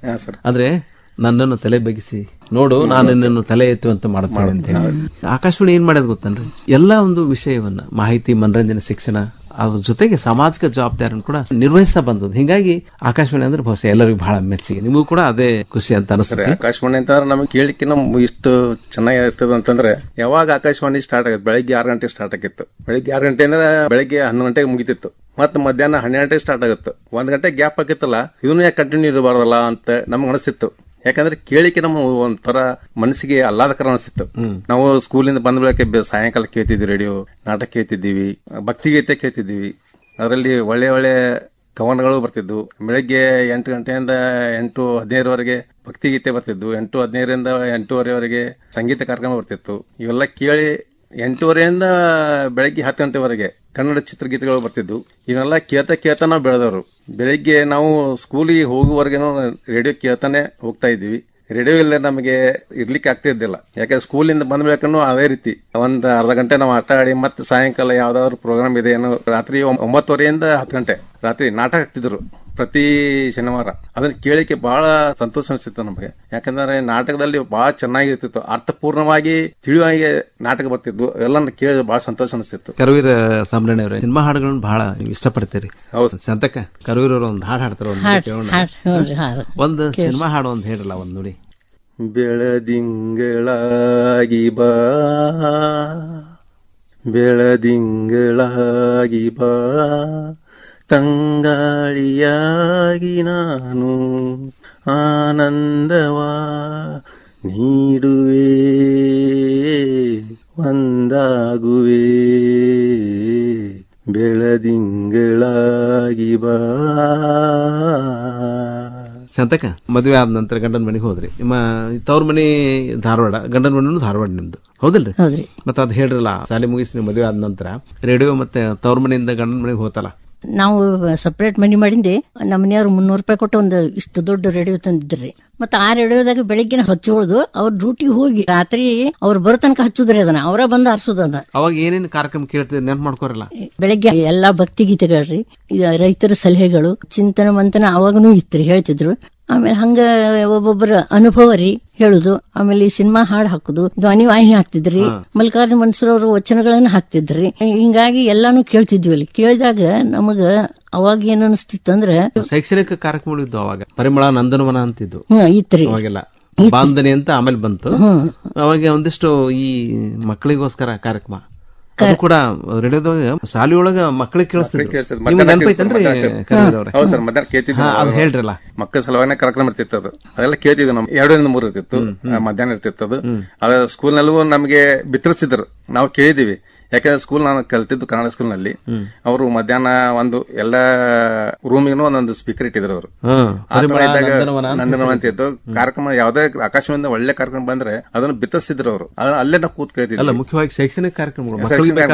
[SPEAKER 5] ಅಂದ್ರೆ ನನ್ನನ್ನು ತಲೆ ಬಗ್ಗಿಸಿ ನೋಡು ನಾನು ನಿನ್ನನ್ನು ತಲೆ ಎತ್ತುವಂತ ಮಾಡುತ್ತೇನೆ ಅಂತ ಹೇಳಿ. ಆಕಾಶವಾಣಿ ಏನ್ ಮಾಡೋದು ಗೊತ್ತನ್ರಿ, ಎಲ್ಲಾ ಒಂದು ವಿಷಯವನ್ನ ಮಾಹಿತಿ, ಮನರಂಜನೆ, ಶಿಕ್ಷಣ, ಅದ್ರ ಜೊತೆಗೆ ಸಾಮಾಜಿಕ ಜವಾಬ್ದಾರಿಯನ್ನು ಕೂಡ ನಿರ್ವಹಿಸ್ತಾ ಬಂದದ್ದು. ಹಿಂಗಾಗಿ ಆಕಾಶವಾಣಿ ಅಂದ್ರೆ ಬಹುಶಃ ಎಲ್ಲರಿಗೂ ಬಹಳ ಮೆಚ್ಚಿಗೆ, ನಿಮಗೂ ಕೂಡ ಅದೇ ಖುಷಿ ಅಂತ ಅನಿಸ್ತದೆ.
[SPEAKER 7] ಆಕಾಶವಾಣಿ ಅಂತಂದ್ರೆ ನಮಗೆ ಕೇಳಿಕ್ಕೆ ಇಷ್ಟು ಚೆನ್ನಾಗಿರ್ತದ ಅಂತಂದ್ರೆ, ಯಾವಾಗ ಆಕಾಶವಾಣಿ ಸ್ಟಾರ್ಟ್ ಆಗುತ್ತೆ ಬೆಳಗ್ಗೆ 6 ಗಂಟೆಗೆ ಸ್ಟಾರ್ಟ್ ಆಗಿತ್ತು. ಬೆಳಗ್ಗೆ 6 ಗಂಟೆ ಅಂದ್ರೆ ಬೆಳಗ್ಗೆ 11 ಗಂಟೆಗೆ ಮುಗಿತಿತ್ತು. ಮತ್ತೆ ಮಧ್ಯಾಹ್ನ 12 ಗಂಟೆಗೆ ಸ್ಟಾರ್ಟ್ ಆಗುತ್ತೆ. 1 ಗಂಟೆ ಗ್ಯಾಪ್ ಆಗಿತ್ತಲ್ಲ, ಇವನು ಯಾಕೆ ಕಂಟಿನ್ಯೂ ಇರಬಾರ್ದಲ್ಲ ಅಂತ ನಮ್ಗೆ ಅನಿಸ್ತಿತ್ತು. ಯಾಕಂದ್ರೆ ಕೇಳಿಕೆ ನಮ್ಮ ಒಂಥರ ಮನಸ್ಸಿಗೆ ಆಹ್ಲಾದಕರ ಅನಿಸ್ತಿತ್ತು. ನಾವು ಸ್ಕೂಲಿಂದ ಬಂದ ಬೆಳಗ್ಗೆ ಸಾಯಂಕಾಲ ಕೇಳ್ತಿದ್ವಿ, ರೇಡಿಯೋ ನಾಟಕ ಕೇಳ್ತಿದ್ದೀವಿ, ಭಕ್ತಿಗೀತೆ ಕೇಳ್ತಿದ್ದೀವಿ. ಅದರಲ್ಲಿ ಒಳ್ಳೆ ಒಳ್ಳೆ ಕವನಗಳು ಬರ್ತಿದ್ವು. ಬೆಳಗ್ಗೆ 8 ಗಂಟೆಯಿಂದ 8:15 ಭಕ್ತಿಗೀತೆ ಬರ್ತಿದ್ವು. 8:15 8:30 ಸಂಗೀತ ಕಾರ್ಯಕ್ರಮ ಬರ್ತಿತ್ತು. ಇವೆಲ್ಲ ಕೇಳಿ 8:30 ಬೆಳಗ್ಗೆ 10 ಗಂಟೆವರೆಗೆ ಕನ್ನಡ ಚಿತ್ರಗೀತೆಗಳು ಬರ್ತಿದ್ವು. ಇವನ್ನೆಲ್ಲ ಕೇಳ್ತಾ ನಾವು ಬೆಳೆದವರು. ಬೆಳಿಗ್ಗೆ ನಾವು ಸ್ಕೂಲಿಗೆ ಹೋಗುವವರೆಗೇನು ರೇಡಿಯೋ ಕೇಳ್ತಾನೆ ಹೋಗ್ತಾ ಇದ್ವಿ. ರೇಡಿಯೋ ಇಲ್ಲ ನಮಗೆ ಇರ್ಲಿಕ್ಕೆ ಆಗ್ತಿದ್ದಿಲ್ಲ. ಯಾಕಂದ್ರೆ ಸ್ಕೂಲಿಂದ ಬಂದ ಬೆಳಕನ್ನು ಅದೇ ರೀತಿ ಒಂದ್ ಅರ್ಧ ಗಂಟೆ ನಾವು ಆಟ ಆಡಿ ಮತ್ತೆ ಸಾಯಂಕಾಲ ಯಾವ್ದಾದ್ರು ಪ್ರೋಗ್ರಾಮ್ ಇದೆ ಏನೋ ರಾತ್ರಿ 9:30 10 ಗಂಟೆ ರಾತ್ರಿ ನಾಟಕ ಹಾಕ್ತಿದ್ರು ಪ್ರತಿ ಶನಿವಾರ. ಅದನ್ನ ಕೇಳಿಕೆ ಬಹಳ ಸಂತೋಷ ಅನಿಸ್ತಿತ್ತು ನಮಗೆ. ಯಾಕಂದ್ರೆ ನಾಟಕದಲ್ಲಿ ಬಹಳ ಚೆನ್ನಾಗಿರ್ತಿತ್ತು, ಅರ್ಥಪೂರ್ಣವಾಗಿ ತಿಳಿಯುವಾಗಿ ನಾಟಕ ಬರ್ತಿದ್ವು. ಎಲ್ಲ ಕೇಳಿ ಬಹಳ ಸಂತೋಷ ಅನಿಸ್ತಿತ್ತು.
[SPEAKER 5] ಕರವೀರ ಸಾಮ್ರಾಣಿ ಅವರೇ, ಸಿನಿಮಾ ಹಾಡುಗಳನ್ನ ಬಹಳ ಇಷ್ಟಪಡ್ತೀರಿ. ಹೌದು ಸಂತಕ ಕರವೀರ ಅವರು ಒಂದು ಹಾಡು ಹಾಡ್ತಾರ, ಒಂದು ಸಿನಿಮಾ ಹಾಡು ಒಂದು ಹೇಳಲ್ಲ, ಒಂದು ನೋಡಿ.
[SPEAKER 7] ಬೆಳದಿಂಗಳಾಗಿ ಬಾ ಬೆಳದಿಂಗಳಾಗಿ ಬಾ ತಂಗಾಳಿಯಾಗಿ ನಾನು ಆನಂದವಾ ನೀಡುವೆ ಒಂದಾಗುವೆ ಬೆಳದಿಂಗಳಾಗಿ ಬಾ.
[SPEAKER 5] ಸಂತಕ ಮದುವೆ ಆದ ನಂತರ ಗಂಡನ ಮನೆಗೆ ಹೋದ್ರಿ. ನಿಮ್ಮ ತವ್ರ ಮನೆ ಧಾರವಾಡ, ಗಂಡನ ಮನೆನೂ ಧಾರವಾಡ ನಿಮ್ದು, ಹೌದಲ್ರಿ? ಮತ್ತೆ ಅದ್ ಹೇಳ್ರಲ್ಲ, ಶಾಲೆ ಮುಗಿಸಿ ನೀವು ಮದುವೆ ಆದ ನಂತರ ರೇಡಿಯೋ ಮತ್ತೆ ತವ್ರ ಮನೆಯಿಂದ ಗಂಡನ ಮನೆಗೆ ಹೋತಲ್ಲ.
[SPEAKER 6] ನಾವು ಸಪರೇಟ್ ಮನಿ ಮಾಡಿಂದೆ ನಮ್ಮ ಮನೆಯವ್ರು 300 ರೂಪಾಯಿ ಕೊಟ್ಟು ಒಂದು ಇಷ್ಟು ದೊಡ್ಡ ರೇಡಿಯೋ ತಂದಿದ್ರಿ. ಮತ್ತೆ ಆ ರೇಡಿಯೋದಾಗ ಬೆಳಿಗ್ಗೆ ಹಚ್ಚೋದು, ಅವ್ರ ಡ್ಯೂಟಿಗೆ ಹೋಗಿ ರಾತ್ರಿ ಅವ್ರು ಬರೋ ತನಕ ಹಚ್ಚುದ್ರಿ, ಅದನ್ನ ಅವರ ಬಂದು ಹರಿಸೋದನ್ನ.
[SPEAKER 5] ಅವಾಗ ಏನೇನು ಕಾರ್ಯಕ್ರಮ ಕೇಳ್ತಿದ್ರೆ ನೆನ್ಪು ಮಾಡ್ಕೋರಲ್ಲ?
[SPEAKER 6] ಬೆಳಿಗ್ಗೆ ಎಲ್ಲಾ ಭಕ್ತಿ ಗೀತೆಗಳ್ರಿ, ರೈತರ ಸಲಹೆಗಳು, ಚಿಂತನ ಮಂತನ ಅವಾಗನೂ ಇತ್ರಿ, ಹೇಳ್ತಿದ್ರು. ಆಮೇಲೆ ಹಂಗ ಒಬ್ಬೊಬ್ಬರ ಅನುಭವ ರೀ ಹೇಳುದು. ಆಮೇಲೆ ಸಿನಿಮಾ ಹಾಡು ಹಾಕುದು, ಧ್ವನಿವಾಹಿನಿ ಹಾಕ್ತಿದ್ರಿ, ಮಲ್ಲಿಕಾರ್ಜುನ ಮನ್ಸೂರವ್ರ ವಚನಗಳನ್ನ ಹಾಕ್ತಿದ್ರಿ. ಹಿಂಗಾಗಿ ಎಲ್ಲಾನು ಕೇಳ್ತಿದ್ವಿ. ಅಲ್ಲಿ ಕೇಳಿದಾಗ ನಮಗ ಅವಾಗ ಏನ್ ಅನಿಸ್ತಿತ್ತಂದ್ರ
[SPEAKER 5] ಶೈಕ್ಷಣಿಕ ಕಾರ್ಯಕ್ರಮಗಳು ಇದ್ದು. ಅವಾಗ ಪರಿಮಳ ನಂದನವನ ಅಂತಿದ್ದು
[SPEAKER 6] ಇತ್ರಿ,
[SPEAKER 5] ಅವಾಗೆಲ್ಲ ಬಾಂಧನೆ ಅಂತ ಆಮೇಲೆ ಬಂತು. ಅವಾಗ ಒಂದಿಷ್ಟು ಈ ಮಕ್ಕಳಿಗೋಸ್ಕರ ಕಾರ್ಯಕ್ರಮ ಕೂಡ ರೇಡಿಯೋದಾಗ ಶಾಲೆಯೊಳಗ ಮಕ್ಕಳಿಗೆ ಕೇಳಿಸ್ತಿದ್ರು.
[SPEAKER 7] ಮಧ್ಯಾಹ್ನ ಕೇಳ್ತಿದ್ವಿ,
[SPEAKER 5] ಹೇಳ್ರಲ್ಲ.
[SPEAKER 7] ಮಕ್ಕಳ ಸಲುವಾಗಿ ಕಾರ್ಯಕ್ರಮ ಇರ್ತಿತ್ತು. ಅದು ಅದೆಲ್ಲ ಕೇಳ್ತಿದ್ವಿ. ನಮ್ 2 3 ಇರ್ತಿತ್ತು, ಮಧ್ಯಾಹ್ನ ಇರ್ತಿತ್ತು. ಅದು ಅದ ಸ್ಕೂಲ್ನಲ್ಲೂ ನಮಗೆ ಬಿತ್ತರಿಸಿದ್ರು, ನಾವು ಕೇಳಿದೀವಿ. ಯಾಕಂದ್ರೆ ಸ್ಕೂಲ್ ನಾನು ಕಲ್ತಿದ್ದು ಕನ್ನಡ ಸ್ಕೂಲ್ ನಲ್ಲಿ. ಅವರು ಮಧ್ಯಾಹ್ನ ಒಂದು ಎಲ್ಲ ರೂಮಿಗೂ ಒಂದೊಂದು ಸ್ಪೀಕರ್ ಇಟ್ಟಿದ್ರು. ಅವರು ನಂದನವನ ಅಂತ ಇದ್ದು ಕಾರ್ಯಕ್ರಮ ಯಾವ್ದೇ ಆಕಾಶವಾಣಿಯಿಂದ ಒಳ್ಳೆ ಕಾರ್ಯಕ್ರಮ ಬಂದ್ರೆ ಅದನ್ನು ಬಿತ್ತರಿಸಿದ್ರು ಅವರು. ಅದನ್ನ ಅಲ್ಲೇ ನಾವು ಕೂತ್ ಕೇಳ್ತಿದ್ವಿ.
[SPEAKER 5] ಮುಖ್ಯವಾಗಿ ಶೈಕ್ಷಣಿಕ ಕಾರ್ಯಕ್ರಮಗಳು,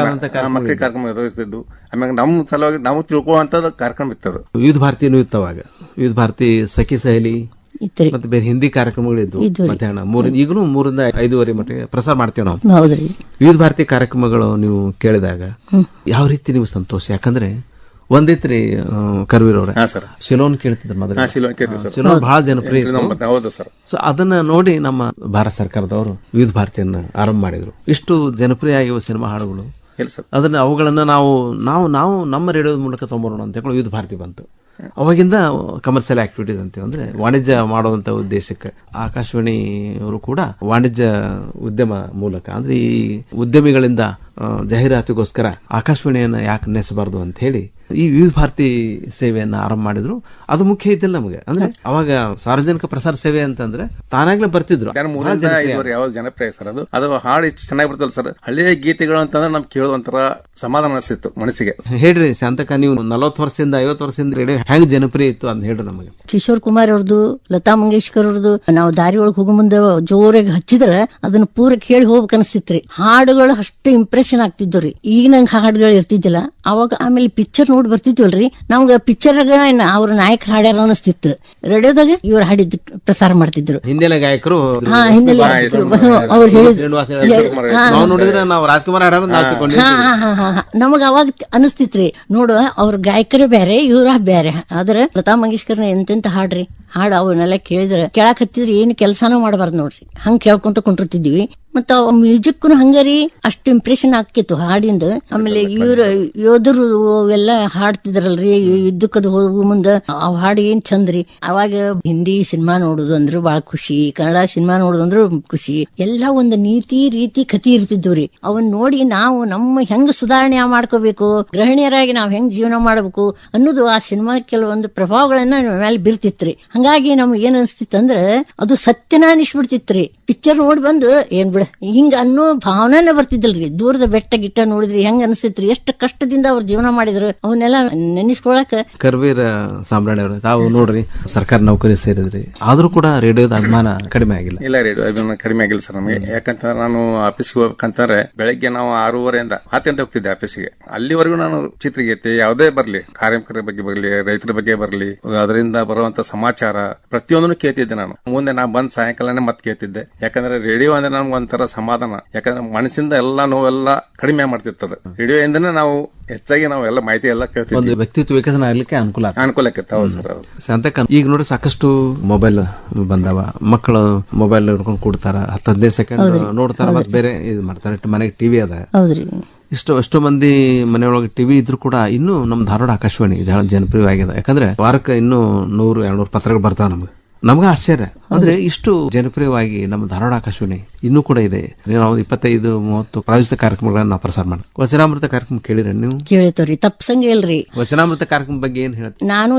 [SPEAKER 7] ಮಕ್ಕಳಿಗೆ ಕಾರ್ಯಕ್ರಮ ಇರ್ತಿದ್ದು. ಆಮೇಲೆ ನಮ್ಮ ಸಲುವಾಗಿ ನಾವು ತಿಳ್ಕೊಳ್ಳುವಂತದ್ದು ಕಾರ್ಯಕ್ರಮ ಇತ್ತದು.
[SPEAKER 5] ವಿವಿಧ ಭಾರತೀಯನೂ ಇತ್ತವಾಗ. ವಿವಿಧ ಭಾರತಿ, ಸಖಿ ಸಹೇಲಿ ಮತ್ತೆ ಬೇರೆ ಹಿಂದಿ ಕಾರ್ಯಕ್ರಮಗಳು ಇದ್ವು. ಮಧ್ಯಾಹ್ನ ಈಗಲೂ 3 ರಿಂದ 5:30 ಮಟ್ಟಿಗೆ ಪ್ರಸಾರ ಮಾಡ್ತೇವೆ ನಾವು. ವಿವಿಧ ಭಾರತಿ ಕಾರ್ಯಕ್ರಮಗಳು ನೀವು ಕೇಳಿದಾಗ ಯಾವ ರೀತಿ ನೀವು ಸಂತೋಷ? ಯಾಕಂದ್ರೆ ಒಂದಿತ್ರಿ ಕರ್ವೀರ್ ಅವರ ಶಿಲೋನ್ ಕೇಳ್ತಿದ್ರು ಮೊದಲು. ಶಿಲೋನ್ ಬಹಳ ಜನಪ್ರಿಯ. ಸೊ ಅದನ್ನ ನೋಡಿ ನಮ್ಮ ಭಾರತ ಸರ್ಕಾರದವರು ವಿವಿಧ ಭಾರತಿಯನ್ನ ಆರಂಭ ಮಾಡಿದ್ರು. ಇಷ್ಟು ಜನಪ್ರಿಯ ಆಗಿರುವ ಸಿನಿಮಾ ಹಾಡುಗಳು, ಅದನ್ನ ಅವುಗಳನ್ನ ನಾವು ನಾವು ನಾವು ನಮ್ಮ ರೇಡಿಯೋದ ಮೂಲಕ ತಗೊಂಬರೋಣ ಅಂತ ಹೇಳಿ ವಿವಿಧ ಭಾರತಿ ಬಂತು. ಅವಾಗಿಂದ ಕಮರ್ಷಿಯಲ್ ಆಕ್ಟಿವಿಟೀಸ್ ಅಂತೀವಿ, ಅಂದ್ರೆ ವಾಣಿಜ್ಯ ಮಾಡುವಂತ ಉದ್ದೇಶಕ್ಕೆ ಆಕಾಶವಾಣಿ ಅವರು ಕೂಡ ವಾಣಿಜ್ಯ ಉದ್ಯಮ ಮೂಲಕ, ಅಂದ್ರೆ ಈ ಉದ್ಯಮಿಗಳಿಂದ ಜಾಹೀರಾತಿಗೋಸ್ಕರ ಆಕಾಶವಾಣಿಯನ್ನ ಯಾಕೆ ನೆನೆಸಬಾರದು ಅಂತ ಹೇಳಿ ಈ ವಿವಿಧ ಭಾರತಿ ಸೇವೆಯನ್ನ ಆರಂಭ ಮಾಡಿದ್ರು. ಅದು ಮುಖ್ಯ ಇದ್ದಿಲ್ಲ ನಮಗೆ. ಅಂದ್ರೆ ಅವಾಗ ಸಾರ್ವಜನಿಕ ಪ್ರಸಾರ ಸೇವೆ ಅಂತಂದ್ರೆ ತಾನಾಗ್ಲೇ ಬರ್ತಿದ್ರು.
[SPEAKER 7] ಯಾವ ಜನಪ್ರಿಯ ಸರ್ ಅದು. ಅದು ಹಾಡು ಇಷ್ಟು ಚೆನ್ನಾಗಿ ಬರ್ತಲ್ಲ ಸರ್. ಹಳ್ಳಿಯ ಗೀತೆಗಳು ಅಂತಂದ್ರೆ ನಮ್ಗೆ ಕೇಳುವಂತರ ಸಮಾಧಾನ ಅನಿಸ್ತಿತ್ತು ಮನಸ್ಸಿಗೆ.
[SPEAKER 5] ಹೇಳ್ರಿ ಶಾಂತಕ, ನೀವು 40 ವರ್ಷದಿಂದ 50 ವರ್ಷದಿಂದ ರೇಡಿಯೋ ಹೆಂಗ್ ಜನಪ್ರಿಯ ಇತ್ತು ಅಂತ ಹೇಳ್ರಿ ನಮಗೆ.
[SPEAKER 6] ಕಿಶೋರ್ ಕುಮಾರ್ ಅವ್ರದ್ದು, ಲತಾ ಮಂಗೇಶ್ಕರ್ ಅವ್ರದ್ದು ನಾವು ದಾರಿ ಒಳಗೆ ಹೋಗೋ ಮುಂದೆ ಜೋರಾಗಿ ಹಚ್ಚಿದ್ರೆ ಅದನ್ನ ಪೂರ ಕೇಳಿ ಹೋಗ್ಬೇಕು ಅನಿಸ್ತಿತ್ರಿ. ಹಾಡುಗಳು ಅಷ್ಟು ಇಂಪ್ರೆಸ್ ಇಂಪ್ರೆಷನ್ ಆಗ್ತಿದ್ವ್ರಿ. ಈಗ ನಂಗೆ ಹಾಡುಗಳು ಇರ್ತಿದ್ದಿಲ್ಲ ಅವಾಗ. ಆಮೇಲೆ ಪಿಕ್ಚರ್ ನೋಡಿ ಬರ್ತಿದ್ವಲ್ರಿ, ನಮ್ಗ ಪಿಕ್ಚರ್ಗ ಅವ್ರ ನಾಯಕರು ಹಾಡ್ಯಾರ ಅನಿಸ್ತಿತ್ತು. ರೇಡಿಯೋದಾಗ ಇವ್ರು ಹಾಡಿದ್ ಪ್ರಸಾರ ಮಾಡ್ತಿದ್ರು.
[SPEAKER 5] ಹಿಂದಿನ ಗಾಯಕರು
[SPEAKER 6] ಹಾ, ಹಿಂದೆ ಅವ್ರು ಹೇಳಿದ್ರು.
[SPEAKER 5] ನಾವು ನೋಡಿದ್ರೆ ನಾವು ರಾಜ್ಕುಮಾರ್ ಹಾಡೋದು ನಾವು ತಿಳ್ಕೊಂಡಿರ್ತೀವಿ.
[SPEAKER 6] ನಮಗ ಅವಾಗ ಅನಿಸ್ತಿತ್ರಿ, ನೋಡು ಅವ್ರ ಗಾಯಕರೇ ಬೇರೆ ಇವ್ರ ಬೇರೆ. ಆದ್ರೆ ಲತಾ ಮಂಗೇಶ್ಕರ್ನ ಎಂತೆಂತ ಹಾಡ್ರಿ ಹಾಡು ಅವನ್ನೆಲ್ಲ ಕೇಳಿದ್ರೆ ಕೇಳಾಕ್ ಹತ್ತಿದ್ರೆ ಏನ್ ಕೆಲ್ಸಾನು ಮಾಡಬಾರ್ದು ನೋಡ್ರಿ, ಹಂಗ ಕೇಳ್ಕೊಂತ ಕುಂಟಿರ್ತಿದ್ವಿ. ಮತ್ತ ಮ್ಯೂಸಿಕ್ ಹಂಗಾರಿ ಅಷ್ಟು ಇಂಪ್ರೆಷನ್ ಆಕಿತ್ತು ಹಾಡಿಂದ. ಆಮೇಲೆ ಇವ್ರ ಯೋಧರು ಎಲ್ಲ ಹಾಡ್ತಿದ್ರಲ್ರಿ ಯುದ್ಧಕ್ಕದು ಹೋಗುವ ಮುಂದ ಆ ಹಾಡು ಏನ್ ಚಂದ್ರಿ. ಅವಾಗ ಹಿಂದಿ ಸಿನಿಮಾ ನೋಡುದು ಅಂದ್ರು ಬಾಳ ಖುಷಿ, ಕನ್ನಡ ಸಿನಿಮಾ ನೋಡುದು ಅಂದ್ರು ಖುಷಿ. ಎಲ್ಲ ಒಂದು ನೀತಿ ರೀತಿ ಕತಿ ಇರ್ತಿದ್ವ್ರಿ. ಅವನ್ ನೋಡಿ ನಾವು ನಮ್ಮ ಹೆಂಗ್ ಸುಧಾರಣೆ ಮಾಡ್ಕೋಬೇಕು, ಗೃಹಿಣಿಯರಾಗಿ ನಾವ್ ಹೆಂಗ್ ಜೀವನ ಮಾಡ್ಬೇಕು ಅನ್ನೋದು ಆ ಸಿನಿಮಾ ಕೆಲವೊಂದು ಪ್ರಭಾವಗಳನ್ನ ಮೇಲೆ ಬೀರ್ತಿತ್ರಿ. ಹಂಗಾಗಿ ನಮ್ಗೆ ಏನ್ ಅನ್ಸ್ತಿತ್ತಂದ್ರ ಅದು ಸತ್ಯನ ಅನಿಸ್ಬಿಡ್ತಿತ್ರಿ. ಪಿಕ್ಚರ್ ನೋಡಿ ಬಂದು ಏನ್ ಬಿಡ ಹಿಂಗ ಅನ್ನೋ ಭಾವನೆ ಬರ್ತಿದ್ದಲ್ರಿ. ದೂರದ ಬೆಟ್ಟ ಗಿಟ್ಟ ನೋಡಿದ್ರಿ ಹೆಂಗ್ ಅನ್ಸಿತ್ರಿ, ಎಷ್ಟು ಕಷ್ಟದಿಂದ ಅವ್ರ ಜೀವನ ಮಾಡಿದ್ರು ಅವನ್ನೆಲ್ಲ ನೆನೆಸ್ಕೊಳಕ.
[SPEAKER 5] ಕರ್ವೀರ ಸಾಮ್ರಾಣಿ ಅವರು ತಾವು ನೋಡ್ರಿ ಸರ್ಕಾರ ನೌಕರಿ ಸೇರಿದ್ರಿ, ಆದ್ರೂ ಕೂಡ ರೇಡಿಯೋದ ಅಭಿಮಾನ ಕಡಿಮೆ ಆಗಿಲ್ಲ.
[SPEAKER 7] ಇಲ್ಲ, ರೇಡಿಯೋ ಅಭಿಮಾನ ಕಡಿಮೆ ಆಗಿಲ್ಲ ಸರ್ ನಮಗೆ. ಯಾಕಂತಂದ್ರೆ ನಾನು ಆಫೀಸ್ಗೆ ಹೋಗ್ಬೇಕಂತಂದ್ರೆ ಬೆಳಗ್ಗೆ ನಾವು 6:30 10 ಗಂಟೆ ಹೋಗ್ತಿದ್ದೆ ಆಫೀಸ್ಗೆ. ಅಲ್ಲಿವರೆಗೂ ನಾನು ಚಿತ್ರಗೀತೆ ಯಾವುದೇ ಬರ್ಲಿ, ಕಾರ್ಮಿಕರ ಬಗ್ಗೆ ಬರ್ಲಿ, ರೈತರ ಬಗ್ಗೆ ಬರ್ಲಿ, ಅದರಿಂದ ಬರುವಂತ ಸಮಾಚಾರ ಪ್ರತಿಯೊಂದನ್ನು ಕೇಳ್ತಿದ್ದೆ ನಾನು. ಮುಂದೆ ನಾ ಬಂದ್ ಸಾಯಂಕಾಲನೇ ಮತ್ತೆ ಕೇಳ್ತಿದ್ದೆ. ಯಾಕಂದ್ರೆ ರೇಡಿಯೋ ಅಂದ್ರೆ ನಮ್ಗೆ ಒಂಥರ ಸಮಾಧಾನ. ಯಾಕಂದ್ರೆ ಮನಸ್ಸಿಂದ ಎಲ್ಲಾ ನೋವೆಲ್ಲ ಕಡಿಮೆ ಮಾಡ್ತಿರ್ತದೆ. ರೇಡಿಯೋ ಇಂದನೇ ನಾವು ಹೆಚ್ಚಾಗಿ ನಾವು ಎಲ್ಲ ಮಾಹಿತಿ ಎಲ್ಲ ಕೇಳ್ತೀವಿ.
[SPEAKER 5] ಒಂದು ವ್ಯಕ್ತಿತ್ವ ವಿಕಸನ ಆಗ್ಲಿಕ್ಕೆ ಅನುಕೂಲ
[SPEAKER 7] ಆಕೈತೆ. ಹೌದು ಸರ್.
[SPEAKER 5] ಸಂತಕ ಈಗ ನೋಡಿ ಸಾಕಷ್ಟು ಮೊಬೈಲ್ ಬಂದವ, ಮಕ್ಕಳು ಮೊಬೈಲ್ ನೋಡ್ಕೊಂಡು ಕೂಡ್ತಾರ, 10-15 ಸೆಕೆಂಡ್ ನೋಡ್ತಾರ, ಮತ್ತೆ ಬೇರೆ ಇದು ಮಾಡ್ತಾರೆ. ಮನೆಗೆ ಟಿವಿ ಅದ. ಎಷ್ಟೋ ಮಂದಿ ಮನೆಯೊಳಗೆ ಟಿವಿ ಇದ್ರು ಕೂಡ ಇನ್ನೂ ನಮ್ ಧಾರವಾಡ ಆಕಾಶವಾಣಿ ಜನಪ್ರಿಯವಾಗಿದೆ. ಯಾಕಂದ್ರೆ ವಾರಕ್ಕೆ ಇನ್ನೂ 100-200 ಪತ್ರಗಳು ಬರ್ತಾವ. ನಮ್ಗ ಆಶ್ಚರ್ಯ ಅಂದ್ರೆ ಇಷ್ಟು ಜನಪ್ರಿಯವಾಗಿ ನಮ್ಮ ಧಾರವಾಡ ಆಕಾಶವಾಣಿ ಇನ್ನೂ ಕೂಡ ಇದೆ. ನಾವು 25-30 ಪ್ರಾಯೋಜಿತ ಕಾರ್ಯಕ್ರಮಗಳನ್ನ ನಾವು ಪ್ರಸಾರ ಮಾಡಿ. ವಚನಾಮೃತ ಕಾರ್ಯಕ್ರಮ ಕೇಳಿರ ನೀವು?
[SPEAKER 6] ಕೇಳಿತವ್ರಿ, ತಪ್ಪಸಂಗೆ ಇಲ್ರಿ.
[SPEAKER 5] ವಚನಾಮೃತ ಕಾರ್ಯಕ್ರಮ ಬಗ್ಗೆ ಏನ್ ಹೇಳ್ತೀವಿ?
[SPEAKER 6] ನಾನು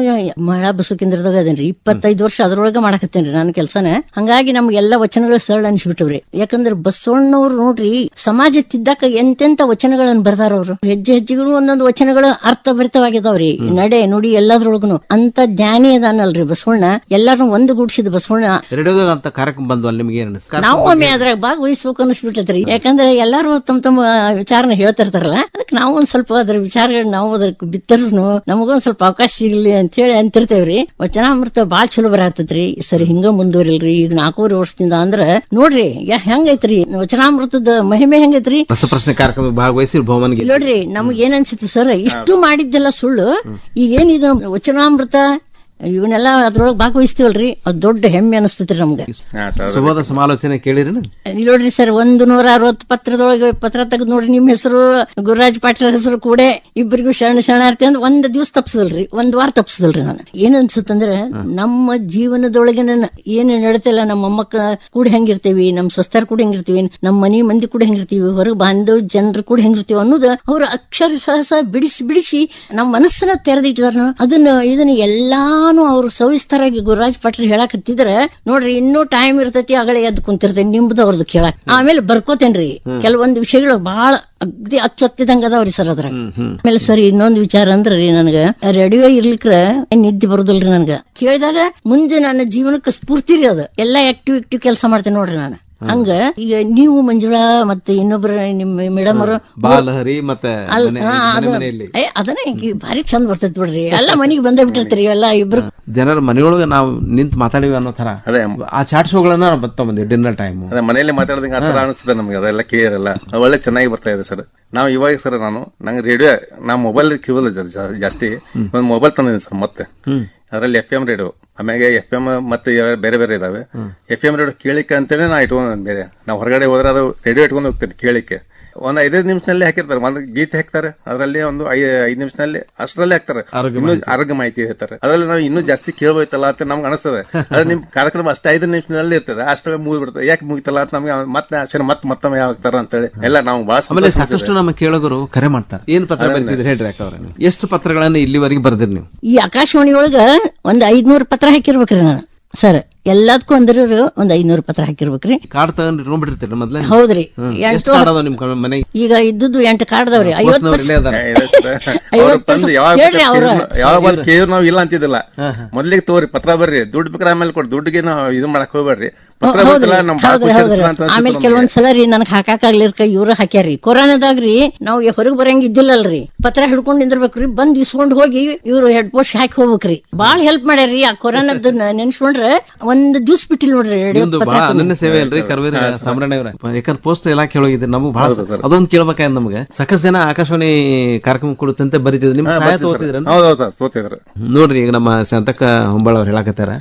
[SPEAKER 6] ಮಹಿಳಾ ಬಸವ ಕೇಂದ್ರದಾಗ ಅದೇನ್ರಿ 25 ವರ್ಷ ಅದ್ರೊಳಗ ಮಾಡಕತ್ತೇನ್ರಿ ನಾನು ಕೆಲಸನ. ಹಂಗಾಗಿ ನಮ್ಗೆಲ್ಲ ವಚನಗಳು ಸರಳ ಅನ್ಸ್ಬಿಟ್ಟವ್ರಿ. ಯಾಕಂದ್ರೆ ಬಸವಣ್ಣವ್ರು ನೋಡ್ರಿ ಸಮಾಜ ತಿದ್ದಕ ಎಂತೆಂತ ವಚನಗಳನ್ನ ಬರ್ದಾರ ಅವ್ರು. ಹೆಜ್ಜೆ ಹೆಜ್ಜೆಗಳು ಒಂದೊಂದು ವಚನಗಳು ಅರ್ಥಭರಿತವಾಗಿದಾವ್ರಿ. ನಡೆ ನುಡಿ ಎಲ್ಲದ್ರೊಳಗುನು ಅಂತ ಜ್ಞಾನಿ ಅದಾನಲ್ರಿ ಬಸವಣ್ಣ. ಎಲ್ಲಾರು ಒಂದುಗೂಡಿಸಿದ ಬಸವಣ್ಣ.
[SPEAKER 5] ರೇಡಿಯೋದಾಗ ಅಂತ ಕಾರ್ಯಕ್ರಮ ಬಂದ್ವಲ್ಲ, ನಿಮ್ಗೆ ಏನ್ ಅನಿಸ್ತು?
[SPEAKER 6] ನಾವು ಒಮ್ಮೆ ಅದ್ರಾಗ ಭಾಗವಹಿಸ್ಬೇಕು ಅನಿಸ್ಬಿಟ್ಟತ್ರಿ. ಯಾಕಂದ್ರೆ ಎಲ್ಲಾರು ತಮ್ಮ ವಿಚಾರನ ಹೇಳ್ತಿರ್ತಾರಲ್ಲ, ಅದಕ್ಕೆ ನಾವು ಒಂದ್ ಸ್ವಲ್ಪ ಅದ್ರ ವಿಚಾರಗಳನ್ನ ನಾವು ಅದಕ್ಕೆ ಬಿತ್ತರ್ನು ನಮಗೊಂದ್ ಸ್ವಲ್ಪ ಅವಕಾಶ ಸಿಗ್ಲಿ ಅಂತ ಹೇಳಿ ಅಂತಿರ್ತೇವ್ರಿ. ವಚನಾಮೃತ ಬಾಳ್ ಚಲೋ ಬರತ್ತದ್ರಿ. ಸರಿ, ಹಿಂಗ ಮುಂದುವರಿಲ್ರಿ. ಈಗ 4 ವರ್ಷದಿಂದ ಅಂದ್ರ ನೋಡ್ರಿ ಹೆಂಗೈತ್ರಿ ವಚನಾಮೃತದ ಮಹಿಮೆ ಹೆಂಗೈತ್ರಿ.
[SPEAKER 5] ರಸಪ್ರಶ್ನೆ ಕಾರ್ಯಕ್ರಮ ಭಾಗವಹಿಸಿ ಬಹುಮಾನ
[SPEAKER 6] ನೋಡ್ರಿ ನಮ್ಗೆ ಏನ್ ಅನ್ಸಿತ್ತು ಸರ್, ಇಷ್ಟು ಮಾಡಿದ್ದೆಲ್ಲ ಸುಳ್ಳು. ಈಗ ಏನಿದು ವಚನಾಮೃತ ಇವನ್ನೆಲ್ಲ ಅದ್ರೊಳಗೆ ಭಾಗವಹಿಸ್ತೀವಲ್ರಿ, ಅದು ದೊಡ್ಡ ಹೆಮ್ಮೆ ಅನಿಸ್ತೈತ್ರಿ ನಮ್ಗೆ.
[SPEAKER 5] ಸುವಾದ ಸಮಾಲೋಚನೆ ಕೇಳಿರಿ
[SPEAKER 6] ನೋಡ್ರಿ ಸರ್, 160 ಪತ್ರದೊಳಗೆ ಪತ್ರ ತೆಗೆದು ನೋಡ್ರಿ, ನಿಮ್ ಹೆಸರು ಗುರುರಾಜ್ ಪಾಟೀಲ್ ಹೆಸರು ಕೂಡ ಇಬ್ಬರಿಗೂ ಶರಣಾರ್ಥಿ ಅಂತ ಒಂದ್ ದಿವಸ ತಪ್ಸದಲ್ರಿ, 1 ವಾರ ತಪ್ಸದಲ್ರಿ. ನಾನು ಏನ್ ಅನ್ಸುತ್ತಂದ್ರೆ ನಮ್ಮ ಜೀವನದೊಳಗೆ ಏನ್ ನಡೀತಿಲ್ಲ, ನಮ್ಮ ಮೊಮ್ಮಕ್ಕಳ ಕೂಡ ಹೆಂಗಿರ್ತೀವಿ, ನಮ್ ಸ್ವಸ್ಥರ ಕೂಡ ಹೆಂಗಿರ್ತೀವಿ, ನಮ್ಮ ಮನಿ ಮಂದಿ ಕೂಡ ಹೆಂಗಿರ್ತೀವಿ, ಹೊರಗೆ ಬಾಂಧವ ಜನರು ಕೂಡ ಹೆಂಗಿರ್ತೀವಿ ಅನ್ನೋದು ಅವ್ರ ಅಕ್ಷರ ಸಹಸ ಬಿಡಿಸಿ ನಮ್ಮ ಮನಸ್ಸನ್ನ ತೆರೆದಿಟ್ಟಿದಾರ. ಇದನ್ನ ಎಲ್ಲಾನು ಅವ್ರು ಸವಿಸ್ತರಾಗಿ ಗುರುರಾಜ್ ಪಾಟೀಲ್ ಹೇಳಕತ್ತಿದ್ರೆ ನೋಡ್ರಿ, ಇನ್ನೂ ಟೈಮ್ ಇರ್ತೈತಿ, ಆಗಲೇ ಎದ್ದು ಕುಂತಿರ್ತೇನೆ ನಿಮ್ದು ಅವ್ರದ್ದು ಕೇಳಕ್. ಆಮೇಲೆ ಬರ್ಕೋತೇನ್ರಿ, ಕೆಲವೊಂದು ವಿಷಯಗಳು ಬಹಳ ಅಗ್ದಿ ಅಚ್ಚೊತ್ತಿದಂಗ ಅದಾವ್ರಿ ಸರ್ ಅದ್ರಾಗ. ಆಮೇಲೆ ಸರಿ, ಇನ್ನೊಂದು ವಿಚಾರ ಅಂದ್ರಿ, ನನ್ಗ ರೇಡಿಯೋ ಇರ್ಲಿಕ್ರ ನಿದ್ದೆ ಬರುದಿಲ್ರಿ ನನ್ಗ. ಕೇಳಿದಾಗ ಮುಂದೆ ನನ್ನ ಜೀವನಕ್ಕೆ ಸ್ಫೂರ್ತಿ ರೀ ಅದು. ಎಲ್ಲಾ ಆಕ್ಟಿವ್ ಕೆಲಸ ಮಾಡ್ತೇನೆ ನೋಡ್ರಿ ನಾನು. ಹಂಗ ಈಗ ನೀವು ಮಂಜುಳಾ ಮತ್ತೆ ಇನ್ನೊಬ್ರ ನಿಮ್ ಮೇಡಮ್ ಅವರು
[SPEAKER 5] ಬಾಲಹರಿ ಮತ್ತೆ
[SPEAKER 6] ಅದನ್ನ ಭಾರಿ ಚಂದ ಬರ್ತೈತಿ ಬಿಡ್ರಿ. ಎಲ್ಲ ಮನಿಗೆ ಬಂದೇ ಬಿಟ್ಟಿರ್ತೀರಿ ಎಲ್ಲ ಇಬ್ರು
[SPEAKER 5] ಜನರ ಮನೆಯೊಳಗೆ ನಾವು ನಿಂತು ಮಾತಾಡಿವಿ ಅನ್ನೋ ತರ ಆ ಚಾಟ್ ಶೋಗಳನ್ನ ಬಂದಿವಿ ಡಿನ್ನರ್ ಟೈಮ್.
[SPEAKER 7] ಅದೇ ಮನೆಯಲ್ಲಿ ಮಾತಾಡೋದಂಗ ಆತರ ಅನಿಸ್ತದೆ ನಮ್ಗೆ. ಅದೆಲ್ಲ ಕ್ಲಿಯರ್ ಎಲ್ಲ ಒಳ್ಳೆ ಚೆನ್ನಾಗಿ ಬರ್ತಾ ಇದೆ ಸರ್. ನಾವು ಇವಾಗ ಸರ್ ನಂಗೆ ರೇಡಿಯೋ ನಾ ಮೊಬೈಲ್ ಕೇಳಲ್ಲ ಜಾಸ್ತಿ. ಒಂದು ಮೊಬೈಲ್ ತಂದಿದ್ದೀನಿ ಸರ್. ಮತ್ತೆ ಅದರಲ್ಲಿ FM ರೇಡಿಯೋ, ಆಮೇಲೆ FM ಮತ್ತೆ ಬೇರೆ ಬೇರೆ ಇದಾವೆ. FM ರೇಡಿಯೋ ಕೇಳಿಕೆ ಅಂತೇಳಿ ನಾ ಇಟ್ಕೊಂಡು ಬೇರೆ ನಾವು ಹೊರಗಡೆ ಹೋದ್ರೆ ಅದು ರೇಡಿಯೋ ಇಟ್ಕೊಂಡು ಹೋಗ್ತೇನೆ ಕೇಳಿಕೆ. ಒಂದು 5 ನಿಮಿಷದಲ್ಲಿ ಹಾಕಿರ್ತಾರೆ, ಒಂದು ಗೀತೆ ಹಾಕ್ತಾರೆ, ಅದರಲ್ಲಿ ಒಂದು 5 ನಿಮಿಷದಲ್ಲಿ ಅಷ್ಟರಲ್ಲಿ ಹಾಕ್ತಾರೆ, ಇನ್ನೂ ಆರೋಗ್ಯ ಮಾಹಿತಿ ಹೇಳ್ತಾರೆ. ಅದರಲ್ಲಿ ನಾವು ಇನ್ನೂ ಜಾಸ್ತಿ ಕೇಳಬೋಯ್ತಲ್ಲ ಅಂತ ನಮ್ಗೆ ಅನಿಸ್ತದೆ. ಅದ್ರ ನಿಮ್ ಕಾರ್ಯಕ್ರಮ ಅಷ್ಟೇ 5 ನಿಮಿಷದಲ್ಲಿ ಇರ್ತದೆ, ಅಷ್ಟೇ ಮುಗಿ ಬಿಡ್ತದೆ. ಯಾಕೆ ಮುಗಿತಲ್ಲ ಅಂತ ನಮ್ಗೆ ಮತ್ತೆ ಆಶ್ಚರ್ಯ, ಮತ್ತೊಮ್ಮೆ ಹಾಕ್ತಾರ ಅಂತೇಳಿ ಎಲ್ಲ ನಾವು ಬಹಳ
[SPEAKER 5] ಸಾಕಷ್ಟು ನಮ್ಮ ಕೇಳೋರು ಕರೆ ಮಾಡ್ತಾರೆ. ಏನ್ ಪತ್ರ ಬರ್ತಿದ್ರೆ ಹೇಳ್ರಿ ಅವ್ರೆ, ಎಷ್ಟು ಪತ್ರಗಳನ್ನು ಇಲ್ಲಿವರೆಗೆ ಬರ್ದಿರಿ ನೀವು?
[SPEAKER 6] ಈ ಆಕಾಶವಾಣಿ ಒಳಗ ಒಂದ್ 500 ಪತ್ರ ಹಾಕಿರ್ಬೇಕ್ರಿ ನಾನು ಸರ್. ಎಲ್ಲದಕ್ಕೂ ಅಂದ್ರೆ ಒಂದ್ 500 ಪತ್ರ ಹಾಕಿರ್ಬೇಕ್ರಿ.
[SPEAKER 5] ಕಾರ್ಡ್ ತಗೊಂಡು ಇಟ್ಕೊಂಡ್ಬಿಟ್ಟಿರ್ತೀರಿ ಮೊದ್ಲೇ?
[SPEAKER 6] ಹೌದ್ರಿ.
[SPEAKER 5] ಎಷ್ಟು ಕಾರ್ಡ್ ಅದಾವ ನಿಮ್ ಮನೆಗೆ?
[SPEAKER 6] ಈಗ ಇದ್ದದ್ದು 8 ಕಾರ್ಡ್ದವ್ರಿ.
[SPEAKER 7] ಯಾವಾಗ ಕೇಳಿ ನಾವ್ ಇಲ್ಲ ಅಂತಿದ್ದಿಲ್ಲ. ಮೊದ್ಲಿಗೆ ತಗೋರಿ ಪತ್ರ ಬರ್ರಿ, ದುಡ್ಡು ಬೇಕಾದ್ರೆ ಆಮೇಲೆ ಕೊಡ್ರಿ, ದುಡ್ಡಿಗೆ ನಾವು ಇದು ಮಾಡಕ್ ಹೋಗ್ಬೇಡ್ರಿ. ಪತ್ರ ಬರ್ತಿಲ್ಲ ನಮ್
[SPEAKER 6] ಆಮೇಲೆ ಕೆಲವೊಂದ್ಸಲ ರೀ ನನಗ್ ಹಾಕಾಗ್ಲಿರ್ಕ ಇವ್ರು ಹಾಕ್ಯಾರಿ. ಕೊರೋನಾದಾಗ್ರಿ ನಾವು ಹೊರಗ್ ಬರಂಗ ಇದ್ದಿಲ್ಲಲ್ರಿ, ಪತ್ರ ಹಿಡ್ಕೊಂಡ್ ನಿಂದಿರ್ಬೇಕ್ರಿ, ಬಂದ್ ಇಸ್ಕೊಂಡ್ ಹೋಗಿ ಇವ್ರು ಹೆಡ್ ಪೋಸ್ಟ್ ಹಾಕಿ ಹೋಗ್ಬೇಕ್ರಿ. ಬಾಳ್ ಹೆಲ್ಪ್ ಮಾಡ್ಯಾರಿ. ಆ ಕೊರೋನಾದ ನೆನ್ಸ್ಕೊಂಡ್ರೆ ಒಂದ್ ದಿವ್ಸ ಬಿಟ್ಟಿಲ್ ನೋಡ್ರಿ.
[SPEAKER 5] ಅನನ್ಯ ಸೇವೆ ಅಲ್ರಿ ಕರ್ವೇರಿ ಸಾಮ್ರಾಣಿ ಅವ್ರ. ಯಾಕಂದ್ರೆ ಪೋಸ್ಟ್ ಇಲಾಖೆ ಒಳಗಿದ್ರೆ ನಮಗ್ ಬಹಳ ಅದೊಂದು ಕೇಳ್ಬೇಕಾಯ್ತು ನಮ್ಗೆ. ಸಾಕಷ್ಟು ಜನ ಆಕಾಶವಾಣಿ ಕಾರ್ಯಕ್ರಮ ಕೊಡುತ್ತಂತೆ ಬರೀತಿದ್ರು, ನಿಮ್ ಸಹಾಯ
[SPEAKER 7] ತಗೋತಿದ್ರು
[SPEAKER 5] ನೋಡ್ರಿ. ಈಗ ನಮ್ಮ ಶಾಂತಕ್ಕ ಹೊಂಬಾಳ್ ಅವ್ರು ಹೇಳಕತ್ತಾರ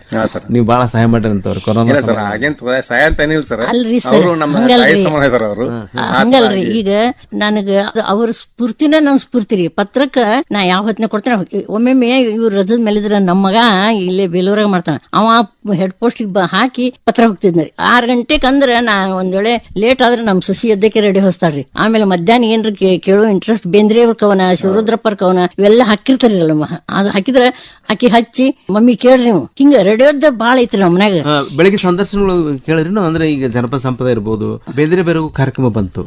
[SPEAKER 5] ನೀವು ಬಹಳ ಸಹಾಯ ಮಾಡ್ರಂತವ್ರು ಕೊರೋನಾ
[SPEAKER 7] ಸಹಾಯ ಅಂತ ಏನಿಲ್ಲ ಸರ್.
[SPEAKER 6] ಅಲ್ರಿ ಸರ್, ಹಂಗಲ್ರಿ. ಈಗ ನನಗ ಅವ್ರ ಸ್ಫೂರ್ತಿನ ನಮ್ ಸ್ಫೂರ್ತಿ ರೀ. ಪತ್ರಕ್ಕ ನಾ ಯಾವ ಹೊತ್ತಿನ ಕೊಡ್ತೇನೆ. ಒಮ್ಮೊಮ್ಮೆ ಇವ್ರು ರಜದ ಮೇಲಿದ್ರ ನಮ್ಮ ಮಗ ಇಲ್ಲೇ ಬೇಲೂರಾಗ ಮಾಡ್ತಾನ, ಅವ ಹೆಡ್ ಪೋಸ್ಟ್ ಹಾಕಿ ಪತ್ರ ಹೋಗ್ತಿದ್ರಿ. 6 ಗಂಟೆಕ್ ಅಂದ್ರ ನಾ ಒಂದ್ ವೇಳೆ ಲೇಟ್ ಆದ್ರೆ ನಮ್ ಸುಸಿ ಎದ್ದಕ್ಕೆ ರೆಡಿ ಹೊಸ್ತಾಳ್ರಿ. ಆಮೇಲೆ ಮಧ್ಯಾಹ್ನ ಏನ್ರ ಕೇಳೋ ಇಂಟ್ರೆಸ್ಟ್ ಬೇಂದ್ರೆ ಅವ್ರ ಕವನ, ಶಿವರುದ್ರಪ್ಪರ್ ಕವನ ಇವೆಲ್ಲ ಹಾಕಿರ್ತಾರಲ್ಲ. ಅದು ಹಾಕಿದ್ರ ಆಕಿ ಹಚ್ಚಿ ಮಮ್ಮಿ ಕೇಳ್ರಿ ನೀವು, ಹಿಂಗ ರೇಡಿಯೋದ ಬಾಳ ಐತ್ರಿ ನಮ್ಮ ಮನ್ಯಾಗ.
[SPEAKER 5] ಬೆಳಿಗ್ಗೆ ಸಂದರ್ಶನಗಳು ಕೇಳಿರಿ ಅಂದ್ರೆ ಈಗ ಜನಪದ ಸಂಪದ ಇರ್ಬೋದು, ಬೇರೆ ಬೇರೆ ಕಾರ್ಯಕ್ರಮ ಬಂತು.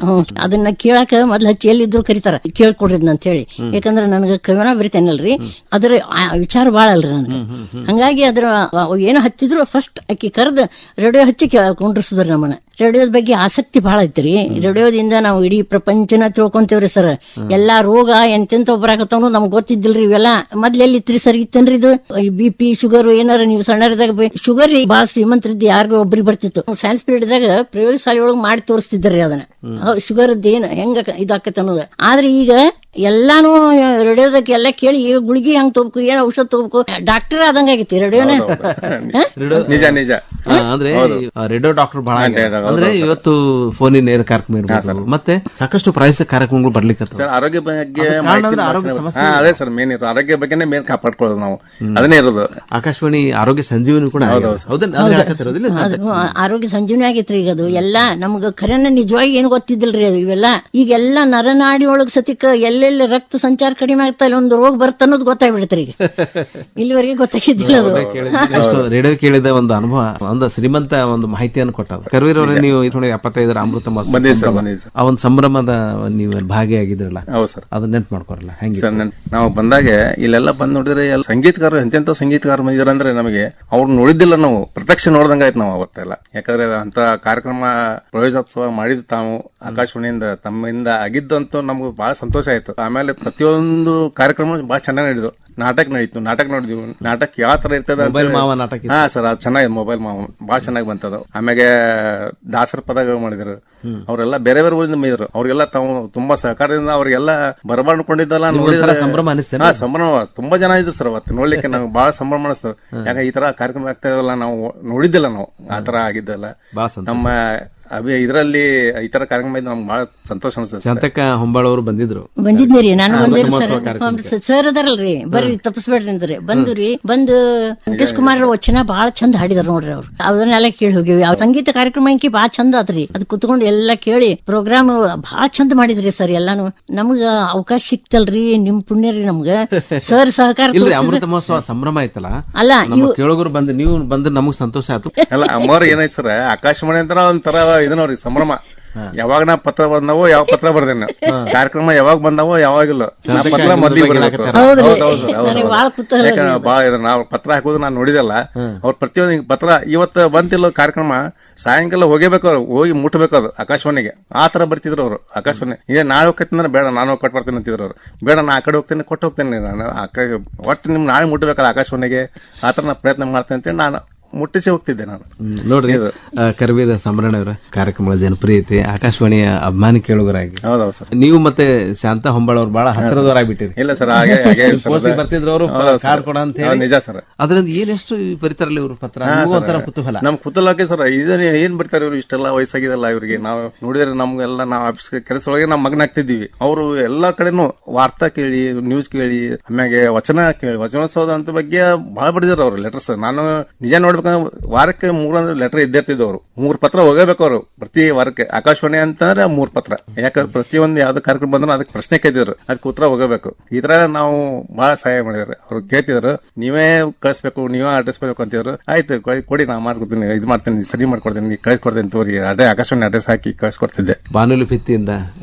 [SPEAKER 6] ಅದನ್ನ ಕೇಳಾಕ ಮೊದ್ಲು ಹಚ್ಚಿ ಎಲ್ಲಿದ್ರು ಕರೀತಾರ, ಕೇಳ್ಕೊಡ್ರಿದ್ ಅಂತ ಹೇಳಿ. ಯಾಕಂದ್ರ ನನಗ ಕವನ ಬರಿತೇನಲ್ರಿ, ಅದ್ರ ವಿಚಾರ ಬಾಳ ಅಲ್ರಿ ನನಗೆ. ಹಂಗಾಗಿ ಅದ್ರ ಏನೋ ಹತ್ತಿದ್ರು ಫಸ್ಟ್ ಆಕಿ ಕರೆದ್ ರೇಡಿಯೋ ಹಚ್ಚಿ ಕುಂಡ್ರಿಸಿದ್ರು ನಮ್ಮನ್ನ. ರೇಡಿಯೋದ ಬಗ್ಗೆ ಆಸಕ್ತಿ ಬಹಳ ಐತ್ರಿ. ರೇಡಿಯೋದಿಂದ ನಾವು ಇಡೀ ಪ್ರಪಂಚನ ತಿಳ್ಕೊಂತೇವ್ರಿ ಸರ್. ಎಲ್ಲಾ ರೋಗ ಎಂತೆಂತ ಬರಾಕತ್ತವನು ನಮ್ಗ್ ಗೊತ್ತಿದ್ದಿಲ್ರಿ. ಇವೆಲ್ಲ ಮೊದ್ಲು ಎಲ್ಲಿತ್ರಿ ಸರ್? ಇತ್ತೇನ್ರಿ ಇದು BP ಶುಗರ್ ಏನಾರ ನೀವು ಸಣ್ಣದಾಗ ಶುಗರ್ ಬಹಳ ಶ್ರೀಮಂತರಿದ್ದು ಯಾರಿಗೂ ಒಬ್ರಿಗೆ ಬರ್ತಿತ್ತು. ಸೈನ್ಸ್ ಪೀರಿಯಡ್ ದಾಗ ಪ್ರಯೋಗಶಾಲೆ ಒಳಗೆ ಮಾಡಿ ತೋರಿಸ್ತಿದ್ರಿ ಅದನ್ನ, ಶುಗರ್ ಏನ್ ಹೆಂಗ ಇದಾಕತ್ತ ಅನ್ನೋದು. ಆದ್ರೆ ಈಗ ಎಲ್ಲಾನು ರೇಡಿಯೋದಾಗ ಎಲ್ಲ ಕೇಳಿ ಈಗ ಗುಳಿಗೆ ಹೆಂಗ್ ತಗೋಬೇಕು, ಏನ್ ಔಷಧ ತಗೋಬೇಕು, ಡಾಕ್ಟರ್ ಆದಂಗ ಆಗೈತಿ ರೇಡಿಯೋನ.
[SPEAKER 7] ನಿಜ ನಿಜ.
[SPEAKER 5] ಅಂದ್ರೆ ರೇಡಿಯೋ ಡಾಕ್ಟರ್ ಬಹಳ ಅಂದ್ರೆ ಇವತ್ತು ಫೋನಿನ ನೇರ ಕಾರ್ಯಕ್ರಮ ಇರ್ಬೋದು, ಮತ್ತೆ ಸಾಕಷ್ಟು ಪ್ರಾಯಸ ಕಾರ್ಯಕ್ರಮಗಳು ಬರ್ಲಿಕ್ಕೆ
[SPEAKER 7] ಆರೋಗ್ಯ ಬಗ್ಗೆ ಅದೇ ಸರ್ ಮೇನ್ ಇರೋದು. ಆರೋಗ್ಯ ಬಗ್ಗೆನೇ ಮೇನ್ ಕಾಪಾಡ್ಕೊಳ್ಳೋದು ನಾವು, ಅದನ್ನೇ ಇರೋದು.
[SPEAKER 5] ಆಕಾಶವಾಣಿ ಆರೋಗ್ಯ ಸಂಜೀವನಿ ಕೂಡ
[SPEAKER 6] ಆರೋಗ್ಯ ಸಂಜೀವನಿ ಆಗೈತ್ರಿ. ಈಗ ಅದು ಎಲ್ಲಾ ನಮ್ಗ ಖರೇನ ನಿಜವಾಗಿ ಏನ್ ಗೊತ್ತಿದ್ದಿಲ್ರಿ ಅದು. ಇವೆಲ್ಲ ಈಗೆಲ್ಲ ನರನಾಡಿ ಒಳಗ್ ಸತಿಕ ಎಲ್ಲೆಲ್ಲಿ ರಕ್ತ ಸಂಚಾರ ಕಡಿಮೆ ಆಗ್ತಾ ಇಲ್ಲ, ಒಂದು ರೋಗ ಬರ್ತ ಅನ್ನೋದು ಗೊತ್ತಾಗ್ಬಿಡ್ತಾರೆ ಈಗ. ಇಲ್ಲಿವರೆಗೆ ಗೊತ್ತಾಗಿದ್ದಿಲ್ಲ ಅದು.
[SPEAKER 5] ರೇಡಿಯೋ ಕೇಳಿದ ಒಂದು ಅನುಭವ, ಒಂದು ಶ್ರೀಮಂತ ಒಂದು ಮಾಹಿತಿಯನ್ನು ಕೊಟ್ಟದು. ಕರ್ವೀರ್ ಅವರೇ, ನೀವು 75ರ ಅಮೃತ ಮಹೋತ್ಸವ ಆ ಒಂದು ಸಂಭ್ರಮದ ನೀವು ಭಾಗಿಯಾಗಿದ್ರಲ್ಲ, ಅದನ್ನ ನೆನ್ಪು ಮಾಡ್ಕೊರಲ್ಲ ಹೆಂಗೆ?
[SPEAKER 7] ನಾವು ಬಂದಾಗ ಇಲ್ಲೆಲ್ಲ ಬಂದ್ ನೋಡಿದ್ರೆ ಸಂಗೀತಗಾರರು ಎಂತೆಂತ ಸಂಗೀತಗಾರ ಬಂದಿದ್ರಂದ್ರೆ ನಮಗೆ ಅವ್ರು ನೋಡಿದ್ದಿಲ್ಲ, ನಾವು ಪ್ರತ್ಯಕ್ಷ ನೋಡ್ದಂಗ ಆಯ್ತು ನಾವು ಅವತ್ತೆಲ್ಲ. ಯಾಕಂದ್ರೆ ಅಂತ ಕಾರ್ಯಕ್ರಮ ಪ್ರವೇಶೋತ್ಸವ ಮಾಡಿದ್ ತಾವು ಆಕಾಶವಾಣಿಯಿಂದ ತಮ್ಮಿಂದ ಆಗಿದ್ದಂತೂ ನಮ್ಗೆ ಬಹಳ ಸಂತೋಷ ಆಯ್ತು. ಆಮೇಲೆ ಪ್ರತಿಯೊಂದು ಕಾರ್ಯಕ್ರಮ ಬಹಳ ಚೆನ್ನಾಗಿ ನಡೆದು, ನಾಟಕ ನಡೀತು, ನಾಟಕ ನೋಡಿದ್ವಿ. ನಾಟಕ ಯಾವ ತರ ಇರ್ತದ ಹಾ ಸರ್, ಅದು ಚೆನ್ನಾಗಿ ಮೊಬೈಲ್ ಮಾವ ಬಹಳ ಚೆನ್ನಾಗಿ ಬಂತದ. ಆಮೇಲೆ ದಾಸರ ಪದಗಳು ಮಾಡಿದ್ರು, ಅವರೆಲ್ಲ ಬೇರೆ ಬೇರೆ ಊರಿಂದ ಮೇದ್ರು. ಅವ್ರಿಗೆಲ್ಲ ತಾವು ತುಂಬಾ ಸಹಕಾರದಿಂದ ಅವ್ರಿಗೆಲ್ಲ ಬರಮಾಡ್ಕೊಂಡಿದ್ದಲ್ಲ ನೋಡಿದ್ರೆ ಸಂಭ್ರಮ. ತುಂಬಾ ಜನ ಇದ್ರು ಸರ್ ಅವತ್ತು ನೋಡ್ಲಿಕ್ಕೆ, ನಮ್ಗೆ ಬಹಳ ಸಂಭ್ರಮ ಅನಿಸ್ತದೆ. ಯಾಕ ಈ ತರ ಕಾರ್ಯಕ್ರಮ ಆಗ್ತಾ ಇದಲ್ಲ, ನಾವು ನೋಡಿದ್ದಿಲ್ಲ, ನಾವು ಆ ತರ ಆಗಿದ್ದಲ್ಲ. ನಮ್ಮ ಇದರಲ್ಲಿ ಈ ತರ ಕಾರ್ಯಕ್ರಮ ಇದ್ದು ನಮ್ಗೆ ಬಹಳ ಸಂತೋಷ ಅನಿಸ್ತದೆ.
[SPEAKER 5] ಶಾಂತಕ್ಕ ಹೊಂಬಾಳ್ ಅವರು
[SPEAKER 6] ಬಂದಿದ್ರಿ, ನಾನು ಬಂದಿರಿ ಸರ್ ಅದಾರಲ್ರಿ, ಬರ್ರಿ ತಪ್ಪಿಸ್ಬೇಡ್ರಿ ಅಂದ್ರೆ ಬಂದ್ರಿ. ಬಂದು ವೆಂಕಟೇಶ್ ಕುಮಾರ್ ವಚನ ಬಹಳ ಚಂದ ಹಾಡಿದಾರ ನೋಡ್ರಿ. ಅವ್ರು ಅದನ್ನೆಲ್ಲ ಕೇಳಿ ಹೋಗಿವಿ. ಸಂಗೀತ ಕಾರ್ಯಕ್ರಮ ಇಂಕಿ ಬಹಳ ಚಂದ ಆತ್ರಿ. ಅದ್ ಕುತ್ಕೊಂಡು ಎಲ್ಲಾ ಕೇಳಿ ಪ್ರೋಗ್ರಾಮ್ ಬಹಳ ಚಂದ ಮಾಡಿದ್ರಿ ಸರ್. ಎಲ್ಲಾನು ನಮ್ಗ ಅವಕಾಶ ಸಿಕ್ತಲ್ರಿ, ನಿಮ್ ಪುಣ್ಯ ರೀ ನಮ್ಗ. ಸರ್ ಸಹಕಾರ
[SPEAKER 5] ಅಮೃತ ಮಹೋತ್ಸವ ಸಂಭ್ರಮ ಆಯ್ತಲ್ಲ,
[SPEAKER 6] ಅಲ್ಲ
[SPEAKER 5] ಕೇಳೋರು ಬಂದು ನೀವು ಬಂದ್ರೆ ನಮಗ್ ಸಂತೋಷ ಆಯ್ತು.
[SPEAKER 7] ಅಲ್ಲ ಅಮ್ಮವ್ರ ಏನಾಯ್ತು ಸರ್, ಆಕಾಶವಾಣಿ ಅಂತ ಒಂಥರ ಇದನ್ನವ್ರಿ ಸಂಭ್ರಮ. ಯಾವಾಗ ನಾ ಪತ್ರ ಬಂದವೋ, ಯಾವ ಪತ್ರ ಬರ್ದೇನ, ಕಾರ್ಯಕ್ರಮ ಯಾವಾಗ ಬಂದವೋ ಯಾವಾಗಿಲ್ಲ, ಪತ್ರ ಮೊದ್ಲಿಗೆ ಬರ್ಬೇಕು. ಯಾಕಂದ್ರೆ ಬಾಳ ನಾವ್ ಪತ್ರ ಹಾಕೋದು ನಾನು ನೋಡಿದಲ್ಲ. ಅವ್ರ ಪ್ರತಿಯೊಂದು ಪತ್ರ ಇವತ್ತು ಬಂತಿಲ್ಲ ಕಾರ್ಯಕ್ರಮ, ಸಾಯಂಕಾಲ ಹೋಗೇಬೇಕು, ಅವ್ರು ಹೋಗಿ ಮುಟ್ಟಬೇಕು ಅದು ಆಕಾಶವಾಣಿಗೆ. ಆ ತರ ಬರ್ತಿದ್ರು ಅವರು ಆಕಾಶವಾಣಿ. ಈಗ ನಾಳೆ ಹೋಗ್ತೀನಿ ಬೇಡ, ನಾನು ಕೊಟ್ಟು ಬರ್ತೀನಿ ಅಂತಿದ್ರು ಅವ್ರು. ಬೇಡ, ನಾ ಆ ಕಡೆ ಹೋಗ್ತೇನೆ, ಕೊಟ್ಟು ಹೋಗ್ತೇನೆ ನಾನು, ಒಟ್ಟು ನಿಮ್ ನಾಳೆ ಮುಟ್ಟಬೇಕಲ್ಲ ಆಕಾಶವಾಣಿಗೆ. ಆ ತರ ನಾ ಪ್ರಯತ್ನ ಮಾಡ್ತೇನೆ ಅಂತೇಳಿ ನಾನು ಮುಟ್ಟಿಸಿ ಹೋಗ್ತಿದ್ದೆ ನಾನು.
[SPEAKER 5] ನೋಡ್ರಿ, ಕರ್ವೀರ ಸಂಭ್ರಮ ಅವರ ಕಾರ್ಯಕ್ರಮಗಳ ಜನಪ್ರಿಯತೆ, ಆಕಾಶವಾಣಿಯ ಅಭಿಮಾನಿ ಕೇಳುಗರಾಗಿ ನೀವು ಮತ್ತೆ ಶಾಂತ ಹೊಂಬಾಳ್ ಅವ್ರು ಬಹಳ ಹತ್ತಿರದವರಾಗ್ಬಿಟ್ಟಿರಿ.
[SPEAKER 7] ಇಲ್ಲ ಸರ್,
[SPEAKER 5] ಬರ್ತಿದ್ರು ಅವರು ಕಾರ್ಡ್ ಕೊಡ ಅಂತ ಹೇಳಿ.
[SPEAKER 7] ನಿಜ ಸರ್.
[SPEAKER 5] ಅದ್ರಿಂದ ಏನೆಷ್ಟು ಬರೀತಾರಲ್ಲ ಇವರು ಪತ್ರ, ಕುತೂಹಲ.
[SPEAKER 7] ನಮ್ ಕುತೂಹಲಕ್ಕೆ ಸರ್, ಇದನ್ನ ಏನ್ ಬರ್ತಾರೆ ಇವ್ರು, ಇಷ್ಟೆಲ್ಲ ವಯಸ್ಸಾಗಿದಲ್ಲ ಇವ್ರಿಗೆ. ನಾವು ನೋಡಿದ್ರೆ ನಮ್ಗೆಲ್ಲ ನಾವು ಆಫೀಸ್ ಕೆಲಸದೊಳಗೆ ನಾವು ಮಗನ ಆಗ್ತಿದ್ದೀವಿ. ಅವರು ಎಲ್ಲಾ ಕಡೆನೂ ವಾರ್ತಾ ಕೇಳಿ, ನ್ಯೂಸ್ ಕೇಳಿ, ಆಮ್ಯಾಗೆ ವಚನ ಕೇಳಿ, ವಚನೋತ್ಸವದ ಅಂತ ಬಗ್ಗೆ ಬಹಳ ಬರೆದಿದ್ರು ಅವ್ರು ಲೆಟರ್ಸ್. ನಾನು ನಿಜ ನೋಡ್ಬೇಕು ಮಾಡ್ಬೇಕಂದ್ರೆ ವಾರಕ್ಕೆ 3 ಲೆಟರ್ ಇದ್ದಿರ್ತಿದ್ವು ಅವರು. 3 ಪತ್ರ ಹೋಗಬೇಕು ಅವರು ಪ್ರತಿ ವಾರಕ್ಕೆ. ಆಕಾಶವಾಣಿ ಅಂತಂದ್ರೆ 3 ಪತ್ರ. ಯಾಕಂದ್ರೆ ಪ್ರತಿಯೊಂದು ಯಾವ್ದು ಕಾರ್ಯಕ್ರಮ ಬಂದ್ರು ಅದಕ್ಕೆ ಪ್ರಶ್ನೆ ಕೇಳಿದ್ರು, ಅದಕ್ಕೆ ಉತ್ತರ ಹೋಗಬೇಕು. ಈ ತರ ನಾವು ಬಹಳ ಸಹಾಯ ಮಾಡಿದ್ರು. ಅವ್ರು ಕೇಳ್ತಿದ್ರು, ನೀವೇ ಕಳಿಸ್ಬೇಕು, ನೀವೇ ಅಡ್ರೆಸ್ ಬೇಕು ಅಂತಿದ್ರು. ಆಯ್ತು ಕೊಡಿ, ನಾ ಮಾಡ್ಕೊಡ್ತೀನಿ, ಇದು ಮಾಡ್ತೀನಿ, ಸರಿ ಮಾಡ್ಕೊಡ್ತೀನಿ, ಕಳಿಸ್ಕೊಡ್ತೀನಿ ತೋರಿ, ಆಕಾಶವಾಣಿ ಅಡ್ರೆಸ್ ಹಾಕಿ ಕಳಿಸ್ಕೊಡ್ತಿದ್ದೆ.
[SPEAKER 5] ಬಾನುಲಿ ಭಿತ್ತಿಯಿಂದ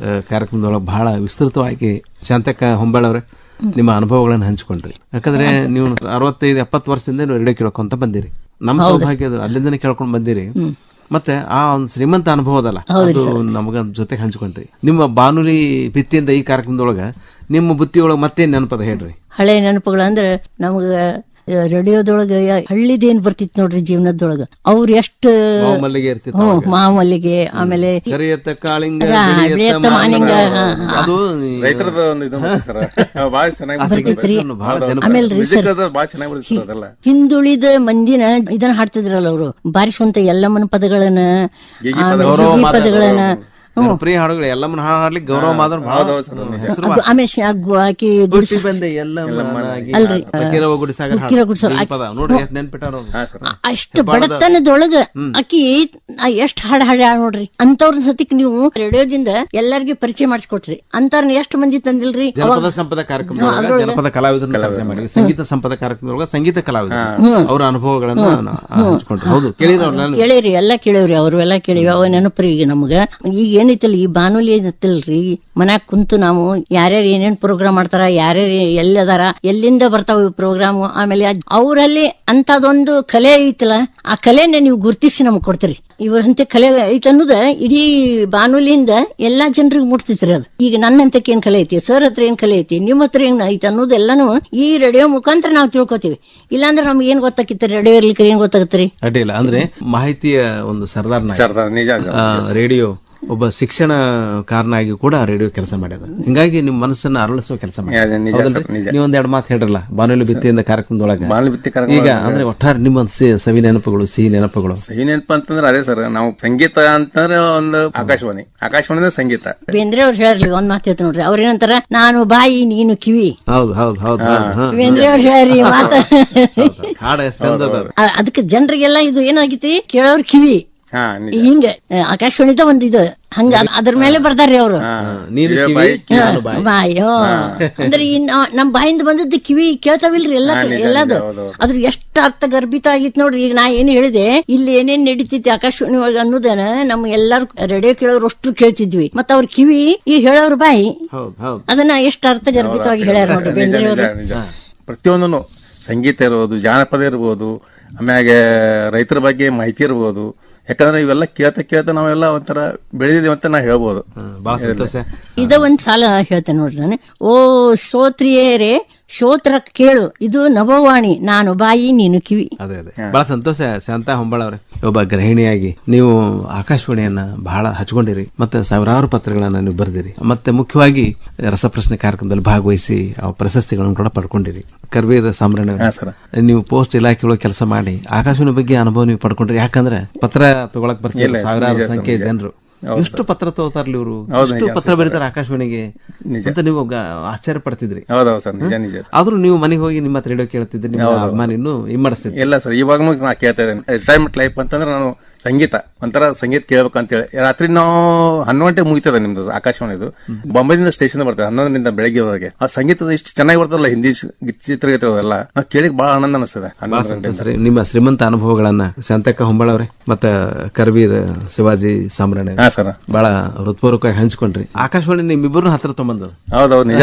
[SPEAKER 5] ಕಾರ್ಯಕ್ರಮದೊಳಗೆ ಬಹಳ ವಿಸ್ತೃತವಾಗಿ ಶಾಂತಕ್ಕ ಹೊಂಬಾಳವ್ರೆ ನಿಮ್ಮ ಅನುಭವಗಳನ್ನು ಹಂಚಿಕೊಂಡ್ರಿ. ಯಾಕಂದ್ರೆ ನೀವು 65-70 ವರ್ಷದಿಂದ ರೇಡಿಯೋ ಕೇಳ್ಕೊಂತ ಬಂದಿರಿ. ನಮ್ಮ ಸೌಭಾಗ್ಯ ಅದು, ಅಲ್ಲಿಂದನೇ ಕೇಳ್ಕೊಂಡ್ ಬಂದಿರಿ. ಮತ್ತೆ ಆ ಒಂದು ಶ್ರೀಮಂತ ಅನುಭವದಲ್ಲ ಅದು ನಮಗ ಜೊತೆಗೆ ಹಂಚ್ಕೊಂಡ್ರಿ. ನಿಮ್ಮ ಬಾನುಲಿ ಭಿತ್ತಿಯಿಂದ ಈ ಕಾರ್ಯಕ್ರಮದೊಳಗ ನಿಮ್ಮ ಬುತ್ತಿಯೊಳಗೆ ಮತ್ತೇನ್ ನೆನಪದ ಹೇಳ್ರಿ?
[SPEAKER 6] ಹಳೆ ನೆನಪುಗಳು ಅಂದ್ರೆ ನಮಗ ರೇಡಿಯೋದೊಳಗ ಹಳ್ಳಿದೇನ್ ಬರ್ತಿತ್ತು ನೋಡ್ರಿ ಜೀವನದೊಳಗ. ಅವ್ರು ಎಷ್ಟು
[SPEAKER 5] ಮಲ್ಲಿಗೆ ಇರ್ತಿತ್ತು,
[SPEAKER 6] ಮಾಮಲ್ಲಿಗೆ, ಆಮೇಲೆ
[SPEAKER 5] ಕರಿಯತ್ತ ಕಾಳಿಂಗ,
[SPEAKER 6] ಬೆಳೆಯತ್ತ ಮಾಲಿಂಗ,
[SPEAKER 5] ಅದು
[SPEAKER 7] ರೈತರದ ಒಂದು ಇದು ಸರ್ ಬಹಳ ಚೆನ್ನಾಗಿ
[SPEAKER 6] ಬರ್ತಿತ್ರಿ.
[SPEAKER 7] ಆಮೇಲೆ
[SPEAKER 6] ಹಿಂದುಳಿದ ಮಂದಿನ ಇದನ್ನ ಹಾಡ್ತಿದ್ರಲ್ಲ ಅವರು, ಬಾರಿಸುವಂತ ಎಲ್ಲಮ್ಮನ ಪದಗಳನ್ನ, ಪದಗಳನ್ನ,
[SPEAKER 5] ಪ್ರಿಯ ಹಾಡುಗಳು ಎಲ್ಲಮ್ಮನ ಹಾಡ್ಲಿಕ್ಕೆ ಗೌರವ ಮಾತ್ರ
[SPEAKER 6] ಆಮೇಲೆ ಆಕಿ ಅಷ್ಟು ಬಡತನದೊಳಗ ಆಕಿ ಎಷ್ಟ್ ಹಾಡ ನೋಡ್ರಿ. ಅಂತವ್ರ ಸತಿಕ್ ನೀವು ರೇಡಿಯೋದಿಂದ ಎಲ್ಲರಿಗೂ ಪರಿಚಯ ಮಾಡಿಸ್ಕೊಟ್ರಿ. ಅಂತವ್ರನ್ನ ಎಷ್ಟು ಮಂದಿ ತಂದಿಲ್ರಿ.
[SPEAKER 5] ಜನಪದ ಸಂಪದ ಕಾರ್ಯಕ್ರಮ, ಜನಪದ ಕಲಾವಿದರನ್ನ ಪರಿಚಯ ಮಾಡಿ, ಸಂಗೀತ ಸಂಪದ ಕಾರ್ಯಕ್ರಮದೊಳಗ ಸಂಗೀತ ಕಲಾವಿದರು ಅವರ ಅನುಭವಗಳನ್ನ ಹಂಚ್ಕೊಂಡ್ರು. ಹೌದು,
[SPEAKER 6] ಕೇಳಿರಿ, ಎಲ್ಲಾ ಕೇಳಿವ್ರಿ, ಅವ್ರು ಎಲ್ಲಾ ಕೇಳಿವಿ. ಅವ ನೆನಪ್ರಿ ಈಗ ನಮ್ಗ. ಈಗ ಏನೈತಲ್ಲ ಈ ಬಾನುಲಿ ಐತಲ್ರಿ, ಮನ್ಯಾಗ ಕುಂತು ನಾವು ಯಾರ್ಯಾರು ಏನೇನ್ ಪ್ರೋಗ್ರಾಮ್ ಮಾಡ್ತಾರ, ಯಾರ್ಯಾರು ಎಲ್ಲದಾರ, ಎಲ್ಲಿಂದ ಬರ್ತಾವ ಪ್ರೋಗ್ರಾಮ್, ಆಮೇಲೆ ಅವರಲ್ಲಿ ಅಂತದೊಂದು ಕಲೆ ಐತಲ್ಲ, ಆ ಕಲೆನ ನೀವು ಗುರ್ತಿಸಿ ನಮ್ಗೆ ಕೊಡ್ತೀರಿ. ಇವ್ರಂತೆ ಕಲೆ ಐತೆ ಅನ್ನೋದ ಇಡೀ ಬಾನುಲಿಯಿಂದ ಎಲ್ಲಾ ಜನರಿಗೆ ಮುಟ್ತಿತ್ರಿ. ಅದು ಈಗ ನನ್ನಂತಕ್ಕೆ ಏನ್ ಕಲೆ ಐತಿ, ಸರ್ ಹತ್ರ ಏನ್ ಕಲೆ ಐತಿ, ನಿಮ್ಮ ಹತ್ರ ಏನ್ ಐತೆ ಅನ್ನೋದೆಲ್ಲಾನು ಈ ರೇಡಿಯೋ ಮುಖಾಂತರ ನಾವು ತಿಳ್ಕೊತೀವಿ. ಇಲ್ಲಾಂದ್ರೆ ನಮ್ಗೆ ಏನ್ ಗೊತ್ತಾಗಿತ್ತು, ರೇಡಿಯೋ ಇರ್ಲಿಕ್ಕೆ ಏನ್ ಗೊತ್ತಾಗತ್ರಿ?
[SPEAKER 5] ಅಡ್ಡಿಲ್ಲ. ಅಂದ್ರೆ ಮಾಹಿತಿಯ ಒಂದು ಸರ್ದಾರ್ ರೇಡಿಯೋ ಒಬ್ಬ ಶಿಕ್ಷಣ ಕಾರನಾಗಿ ಕೂಡ ರೇಡಿಯೋ ಕೆಲಸ ಮಾಡ್ಯದ. ಹಿಂಗಾಗಿ ನಿಮ್ ಮನಸ್ಸನ್ನ ಅರಳಿಸುವ ಕೆಲಸ ಮಾಡಿ. ನೀವೊಂದೆರಡು ಮಾತು ಹೇಳ್ರಲ್ಲ ಬಾನುಲಿ ಭಿತ್ತಿಯಿಂದ ಕಾರ್ಯಕ್ರಮದೊಳಗೆ. ಈಗ ಅಂದ್ರೆ ಒಟ್ಟಾರೆ ನಿಮ್ಮ ಸವಿ ನೆನಪುಗಳು, ಸಿಹಿ ನೆನಪುಗಳು.
[SPEAKER 7] ಸಿಹಿ ನೆನಪು ಅಂತಂದ್ರೆ ಅದೇ ಸರ್, ನಾವು ಸಂಗೀತ ಅಂತಂದ್ರೆ ಒಂದು ಆಕಾಶವಾಣಿ ಸಂಗೀತ.
[SPEAKER 6] ಬೇಂದ್ರೆ ಅವ್ರು ಹೇಳ್ರಿ ಒಂದ್ ಮಾತು ಹೇಳ್ತ ನೋಡ್ರಿ, ಅವ್ರೇನಂತಾರ, ನಾನು ಬಾಯಿ ನೀನು ಕಿವಿ.
[SPEAKER 5] ಹೌದು ಹೌದು ಹೌದು.
[SPEAKER 6] ಬೇಂದ್ರೆ ಅವ್ರು ಹೇಳ್ರಿ ಮಾತ.
[SPEAKER 5] ಹಾಡ ಎಷ್ಟು ಚಂದ.
[SPEAKER 6] ಅದಕ್ಕೆ ಜನರಿಗೆಲ್ಲ ಇದು ಏನಾಗಿತಿ, ಕೇಳೋರ್ ಕಿವಿ ಹಿಂಗ ಆಕಾಶವಾಣಿದ ಒಂದ್ ಇದು ಹಂಗ ಅದ್ರ ಮೇಲೆ ಬರ್ತಾರ್ರಿ ಅವ್ರು. ಬಾಯೋ ಅಂದ್ರೆ ನಮ್ ಬಾಯಿಂದ ಬಂದದ್ದು ಕಿವಿ ಕೇಳ್ತಾವಿಲ್ರಿ ಎಲ್ಲದು. ಅದ್ರ ಎಷ್ಟು ಅರ್ಥ ಗರ್ಭಿತ ಆಗಿತ್ ನೋಡ್ರಿ. ಈಗ ನಾ ಏನ್ ಹೇಳಿದೆ, ಇಲ್ಲಿ ಏನೇನ್ ನಡೀತೈತಿ ಆಕಾಶವಾಣಿ ಒಳಗ ಅನ್ನೋದನ್ನ ನಮ್ ಎಲ್ಲಾರು ರೇಡಿಯೋ ಕೇಳೋರು ಅಷ್ಟು ಕೇಳ್ತಿದ್ವಿ. ಮತ್ತ ಅವ್ರ ಕಿವಿ ಈ ಹೇಳೋರ್ ಬಾಯಿ ಅದನ್ನ ಎಷ್ಟು ಅರ್ಥ ಗರ್ಭಿತವಾಗಿ ಹೇಳ್ಯಾರ ನೋಡ್ರಿ ಬೇಂದ್ರೆ ಅವರು.
[SPEAKER 7] ಪ್ರತಿಯೊಂದನು ಸಂಗೀತ ಇರ್ಬೋದು, ಜಾನಪದ ಇರ್ಬೋದು, ಆಮ್ಯಾಗೆ ರೈತರ ಬಗ್ಗೆ ಮಾಹಿತಿ ಇರ್ಬೋದು. ಯಾಕಂದ್ರೆ ಇವೆಲ್ಲ ಕೇಳ್ತಾ ನಾವೆಲ್ಲ ಒಂಥರ ಬೆಳೆದಿದ್ದೀವಿ ಅಂತ ನಾ ಹೇಳ್ಬೋದು.
[SPEAKER 6] ಇದ ಒಂದ್ ಸಾಲ ಹೇಳ್ತೇನೆ ನೋಡ್ರಿ ನಾನು. ಓ ಶ್ರೋತ್ರಿಯರೇ, ಶ್ರೋತ್ರ ಕೇಳು, ಇದು ನವವಾಣಿ, ನಾನು ಬಾಯಿ ನೀನು ಕಿವಿ.
[SPEAKER 5] ಅದೇ ಅದೇ, ಬಹಳ ಸಂತೋಷ ಶಾಂತಾ ಹೊಂಬಾಳ ಅವ್ರೆ. ಒಬ್ಬ ಗೃಹಿಣಿಯಾಗಿ ನೀವು ಆಕಾಶವಾಣಿಯನ್ನ ಬಹಳ ಹಚ್ಕೊಂಡಿರಿ, ಮತ್ತೆ ಸಾವಿರಾರು ಪತ್ರಗಳನ್ನ ನೀವು ಬರೆದಿರಿ, ಮತ್ತೆ ಮುಖ್ಯವಾಗಿ ರಸಪ್ರಶ್ನೆ ಕಾರ್ಯಕ್ರಮದಲ್ಲಿ ಭಾಗವಹಿಸಿ ಆ ಪ್ರಶಸ್ತಿಗಳನ್ನು ಕೂಡ ಪಡ್ಕೊಂಡಿರಿ. ಕರ್ವೀರ್ ಸಾಮ್ರಾಣಿ, ನೀವು ಪೋಸ್ಟ್ ಇಲಾಖೆ ಒಳಗೆ ಕೆಲಸ ಮಾಡಿ ಆಕಾಶವಾಣಿ ಬಗ್ಗೆ ಅನುಭವ ನೀವು ಪಡ್ಕೊಂಡ್ರಿ. ಯಾಕಂದ್ರೆ ಪತ್ರ ತಗೊಳಕ್ ಬರ್ತೀರಿ ಸಾವಿರಾರು ಸಂಖ್ಯೆಯ ಜನರು. ಎಷ್ಟು ಪತ್ರ ತಗೋತಾರ್ಲಿ ಇವರು, ಎಷ್ಟು ಪತ್ರ ಬರೀತಾರೆ ಆಕಾಶವಾಣಿಗೆ ಅಂತ ನೀವು ಆಶ್ಚರ್ಯ ಪಡ್ತಿದ್ರಿ. ಆದ್ರೂ ನೀವು ಮನೆಗೆ ಹೋಗಿ ನಿಮ್ಮ ರೇಡಿಯೋ ಕೇಳ್ತಿದ್ರಿ, ನಿಮ್ಮ ಅಭಿಮಾನಿ ಇನ್ನೂ ಇಮ್ಮಡಿಸ್ತಿದ್ರಿ.
[SPEAKER 7] ಇಲ್ಲ ಸರ್, ಇವಾಗೂ ನಾ ಕೇಳ್ತಾ ಇದ್ದೇನೆ. ರಿಟೈರ್ಮೆಂಟ್ ಲೈಫ್ ಅಂತಂದ್ರೆ ನಾನು ಸಂಗೀತ ಒಂಥರ ಸಂಗೀತ ಕೇಳ್ಬೇಕಂತೇಳಿ ರಾತ್ರಿ ನಾವು 11 ಗಂಟೆ ಮುಗಿತದೆ ನಿಮ್ದು ಆಕಾಶವಾಣಿದು. ಬಾಂಬೆದಿಂದ ಸ್ಟೇಷನ್ ಬರ್ತದೆ 11 ಬೆಳಗ್ಗೆವರೆಗೆ. ಆ ಸಂಗೀತ ಇಷ್ಟು ಚೆನ್ನಾಗಿ ಬರ್ತದಲ್ಲ, ಹಿಂದಿ ಚಿತ್ರಗೀತೆ ಎಲ್ಲ ನಾವು ಕೇಳಿಕ್ ಬಹಳ ಆನಂದ ಅನಿಸ್ತದೆ.
[SPEAKER 5] ನಿಮ್ಮ ಶ್ರೀಮಂತ ಅನುಭವಗಳನ್ನ ಶಾಂತಕ್ಕ ಹೊಂಬಾಳ ಅವ್ರೆ ಮತ್ತೆ ಕರ್ವೀರ್ ಶಿವಾಜಿ ಸಾಮ್ರಾಣಿ ಬಹಳ ಹೃತ್ಪೂರ್ವಕವಾಗಿ ಹಂಚ್ಕೊಂಡ್ರಿ. ಆಕಾಶವಾಣಿ ನಿಮ್ಮಿಬ್ಬರನ್ನ ಹತ್ರ ತಗೊಂಬಂದ.
[SPEAKER 7] ಹೌದೌದು, ನಿಜ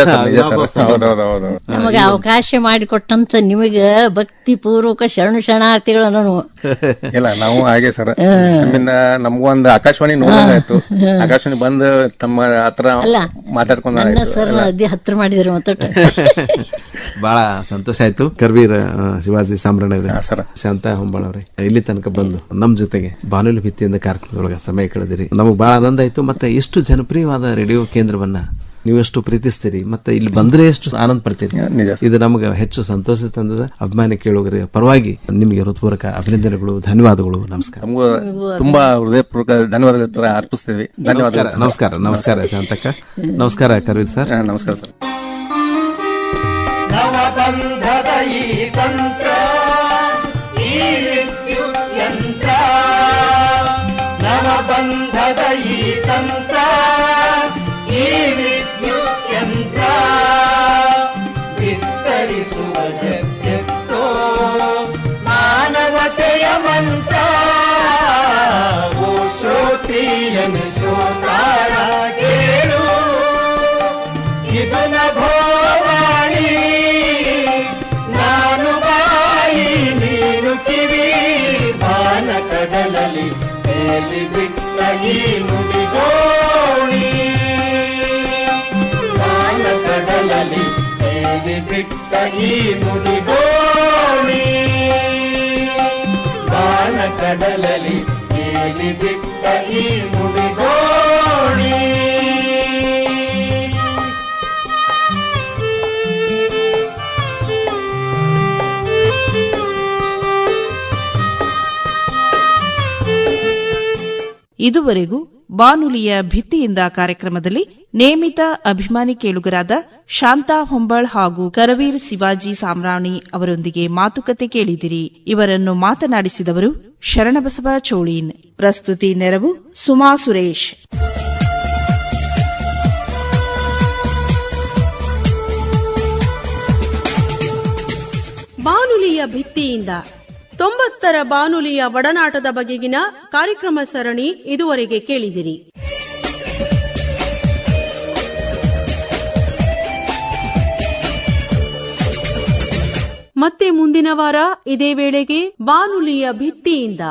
[SPEAKER 6] ನಮಗೆ ಅವಕಾಶ ಮಾಡಿಕೊಟ್ಟಂತ ನಿಮಗೆ ಭಕ್ತಿ ಪೂರ್ವಕ ಶರಣಾರ್ಥಿಗಳು. ನಾನು
[SPEAKER 7] ಇಲ್ಲ, ನಾವು ಹಾಗೆ ಸರ್, ನಮ್ಮಿಂದ ನಮಗೂ ಒಂದು ಆಕಾಶವಾಣಿ ನೋಡಾಯ್ತು. ಆಕಾಶವಾಣಿ ಬಂದು ತಮ್ಮ ಹತ್ರ ಮಾತಾಡ್ಕೊಂಡು
[SPEAKER 6] ಸರ್ ಅದೇ ಹತ್ರ ಮಾಡಿದ್ರು ಮಾತಾಡ
[SPEAKER 5] ಬಹಳ ಸಂತೋಷ ಆಯ್ತು. ಕರ್ವೀರ್ ಶಿವಾಜಿ ಸಾಮ್ರಾಣಿ ಅವರೇ, ಶಾಂತಾ ಹೊಂಬಾಳ ಅವರೇ, ಇಲ್ಲಿ ತನಕ ಬಂದು ನಮ್ ಜೊತೆಗೆ ಬಾನುಲಿ ಭಿತ್ತಿಯಿಂದ ಕಾರ್ಯಕ್ರಮದೊಳಗೆ ಸಮಯ ಕಳೆದಿರಿ. ನಮಗ್ ಬಹಳ ಆನಂದ ಆಯ್ತು. ಮತ್ತೆ ಇಷ್ಟು ಜನಪ್ರಿಯವಾದ ರೇಡಿಯೋ ಕೇಂದ್ರವನ್ನ ನೀವು ಎಷ್ಟು ಪ್ರೀತಿಸ್ತೀರಿ, ಮತ್ತೆ ಇಲ್ಲಿ ಬಂದ್ರೆ ಎಷ್ಟು ಆನಂದ ಪಡ್ತೀರಿ, ಇದು ನಮಗೆ ಹೆಚ್ಚು ಸಂತೋಷ ತಂದದ. ಅಭಿಮಾನಿ ಕೇಳುಗರ ಪರವಾಗಿ ನಿಮಗೆ ಹೃತ್ಪೂರ್ವಕ ಅಭಿನಂದನೆಗಳು, ಧನ್ಯವಾದಗಳು. ನಮಸ್ಕಾರ.
[SPEAKER 7] ತುಂಬಾ ಹೃದಯಪೂರ್ವಕ ಧನ್ಯವಾದಗಳು ಅರ್ಪಿಸ್ತೇವೆ. ಧನ್ಯವಾದ.
[SPEAKER 5] ನಮಸ್ಕಾರ. ನಮಸ್ಕಾರ ಶಾಂತಕ್ಕ. ನಮಸ್ಕಾರ ಕರ್ವೀರ್ ಸರ್.
[SPEAKER 7] ನಮಸ್ಕಾರ ಸರ್.
[SPEAKER 4] ನವಬಂಧದ ಈ ತಂತ್ರ, ಈ ವಿದ್ಯುತ್ ಬಂಧದ ಈ ತಂತ್ರ, ಈ ವಿದ್ಯುತ್ ಯಂತ್ರ ಬಿತ್ತರಿಸುವ ಜಗತ್ತೋ ಮಾನವತೆಯ ಮಂತ್ರ. ಓ ಶ್ರೋತ್ರಿಯನ ಶ್ರೋತಾರ ಕೇಳು, ಇದು ನಭೋವಾಣಿ. ನಾನು ಬಾಯಿ ನೀನು ಕಿವಿ, ಬಾನ ಕಡಲಲ್ಲಿ ತೇಲಿ ಬಿಟ್ಟ ಈ ನುಡಿಗೋಣಿ. ಬಾನ ಕಡಲಲ್ಲಿ ತೇಲಿ ಬಿಟ್ಟ ಈ ನುಡಿಗೋಣಿ. ಬಾನ ಕಡಲಲ್ಲಿ ತೇಲಿ ಬಿಟ್ಟ ಈ ನುಡಿಗೋಣಿ.
[SPEAKER 3] ಇದುವರೆಗೂ ಬಾನುಲಿಯ ಭಿತ್ತಿಯಿಂದ ಕಾರ್ಯಕ್ರಮದಲ್ಲಿ ನೇಮಿತ ಅಭಿಮಾನಿ ಕೇಳುಗರಾದ ಶಾಂತಾ ಹೊಂಬಾಳ್ ಹಾಗೂ ಕರವೀರ್ ಶಿವಾಜಿ ಸಾಮ್ರಾಣಿ ಅವರೊಂದಿಗೆ ಮಾತುಕತೆ ಕೇಳಿದಿರಿ. ಇವರನ್ನು ಮಾತನಾಡಿಸಿದವರು ಶರಣಬಸವ ಚೋಳೀನ್. ಪ್ರಸ್ತುತಿ ನೆರವು ಸುಮಾ ಸುರೇಶ್.
[SPEAKER 1] ಬಾನುಲಿಯ ಭಿತ್ತಿಯಿಂದ 90ರ ಬಾನುಲಿಯ ಒಡನಾಟದ ಬಗೆಗಿನ ಕಾರ್ಯಕ್ರಮ ಸರಣಿ ಇದುವರೆಗೆ ಕೇಳಿದಿರಿ. ಮತ್ತೆ ಮುಂದಿನ ವಾರ ಇದೇ ವೇಳೆಗೆ ಬಾನುಲಿಯ ಭಿತ್ತಿಯಿಂದ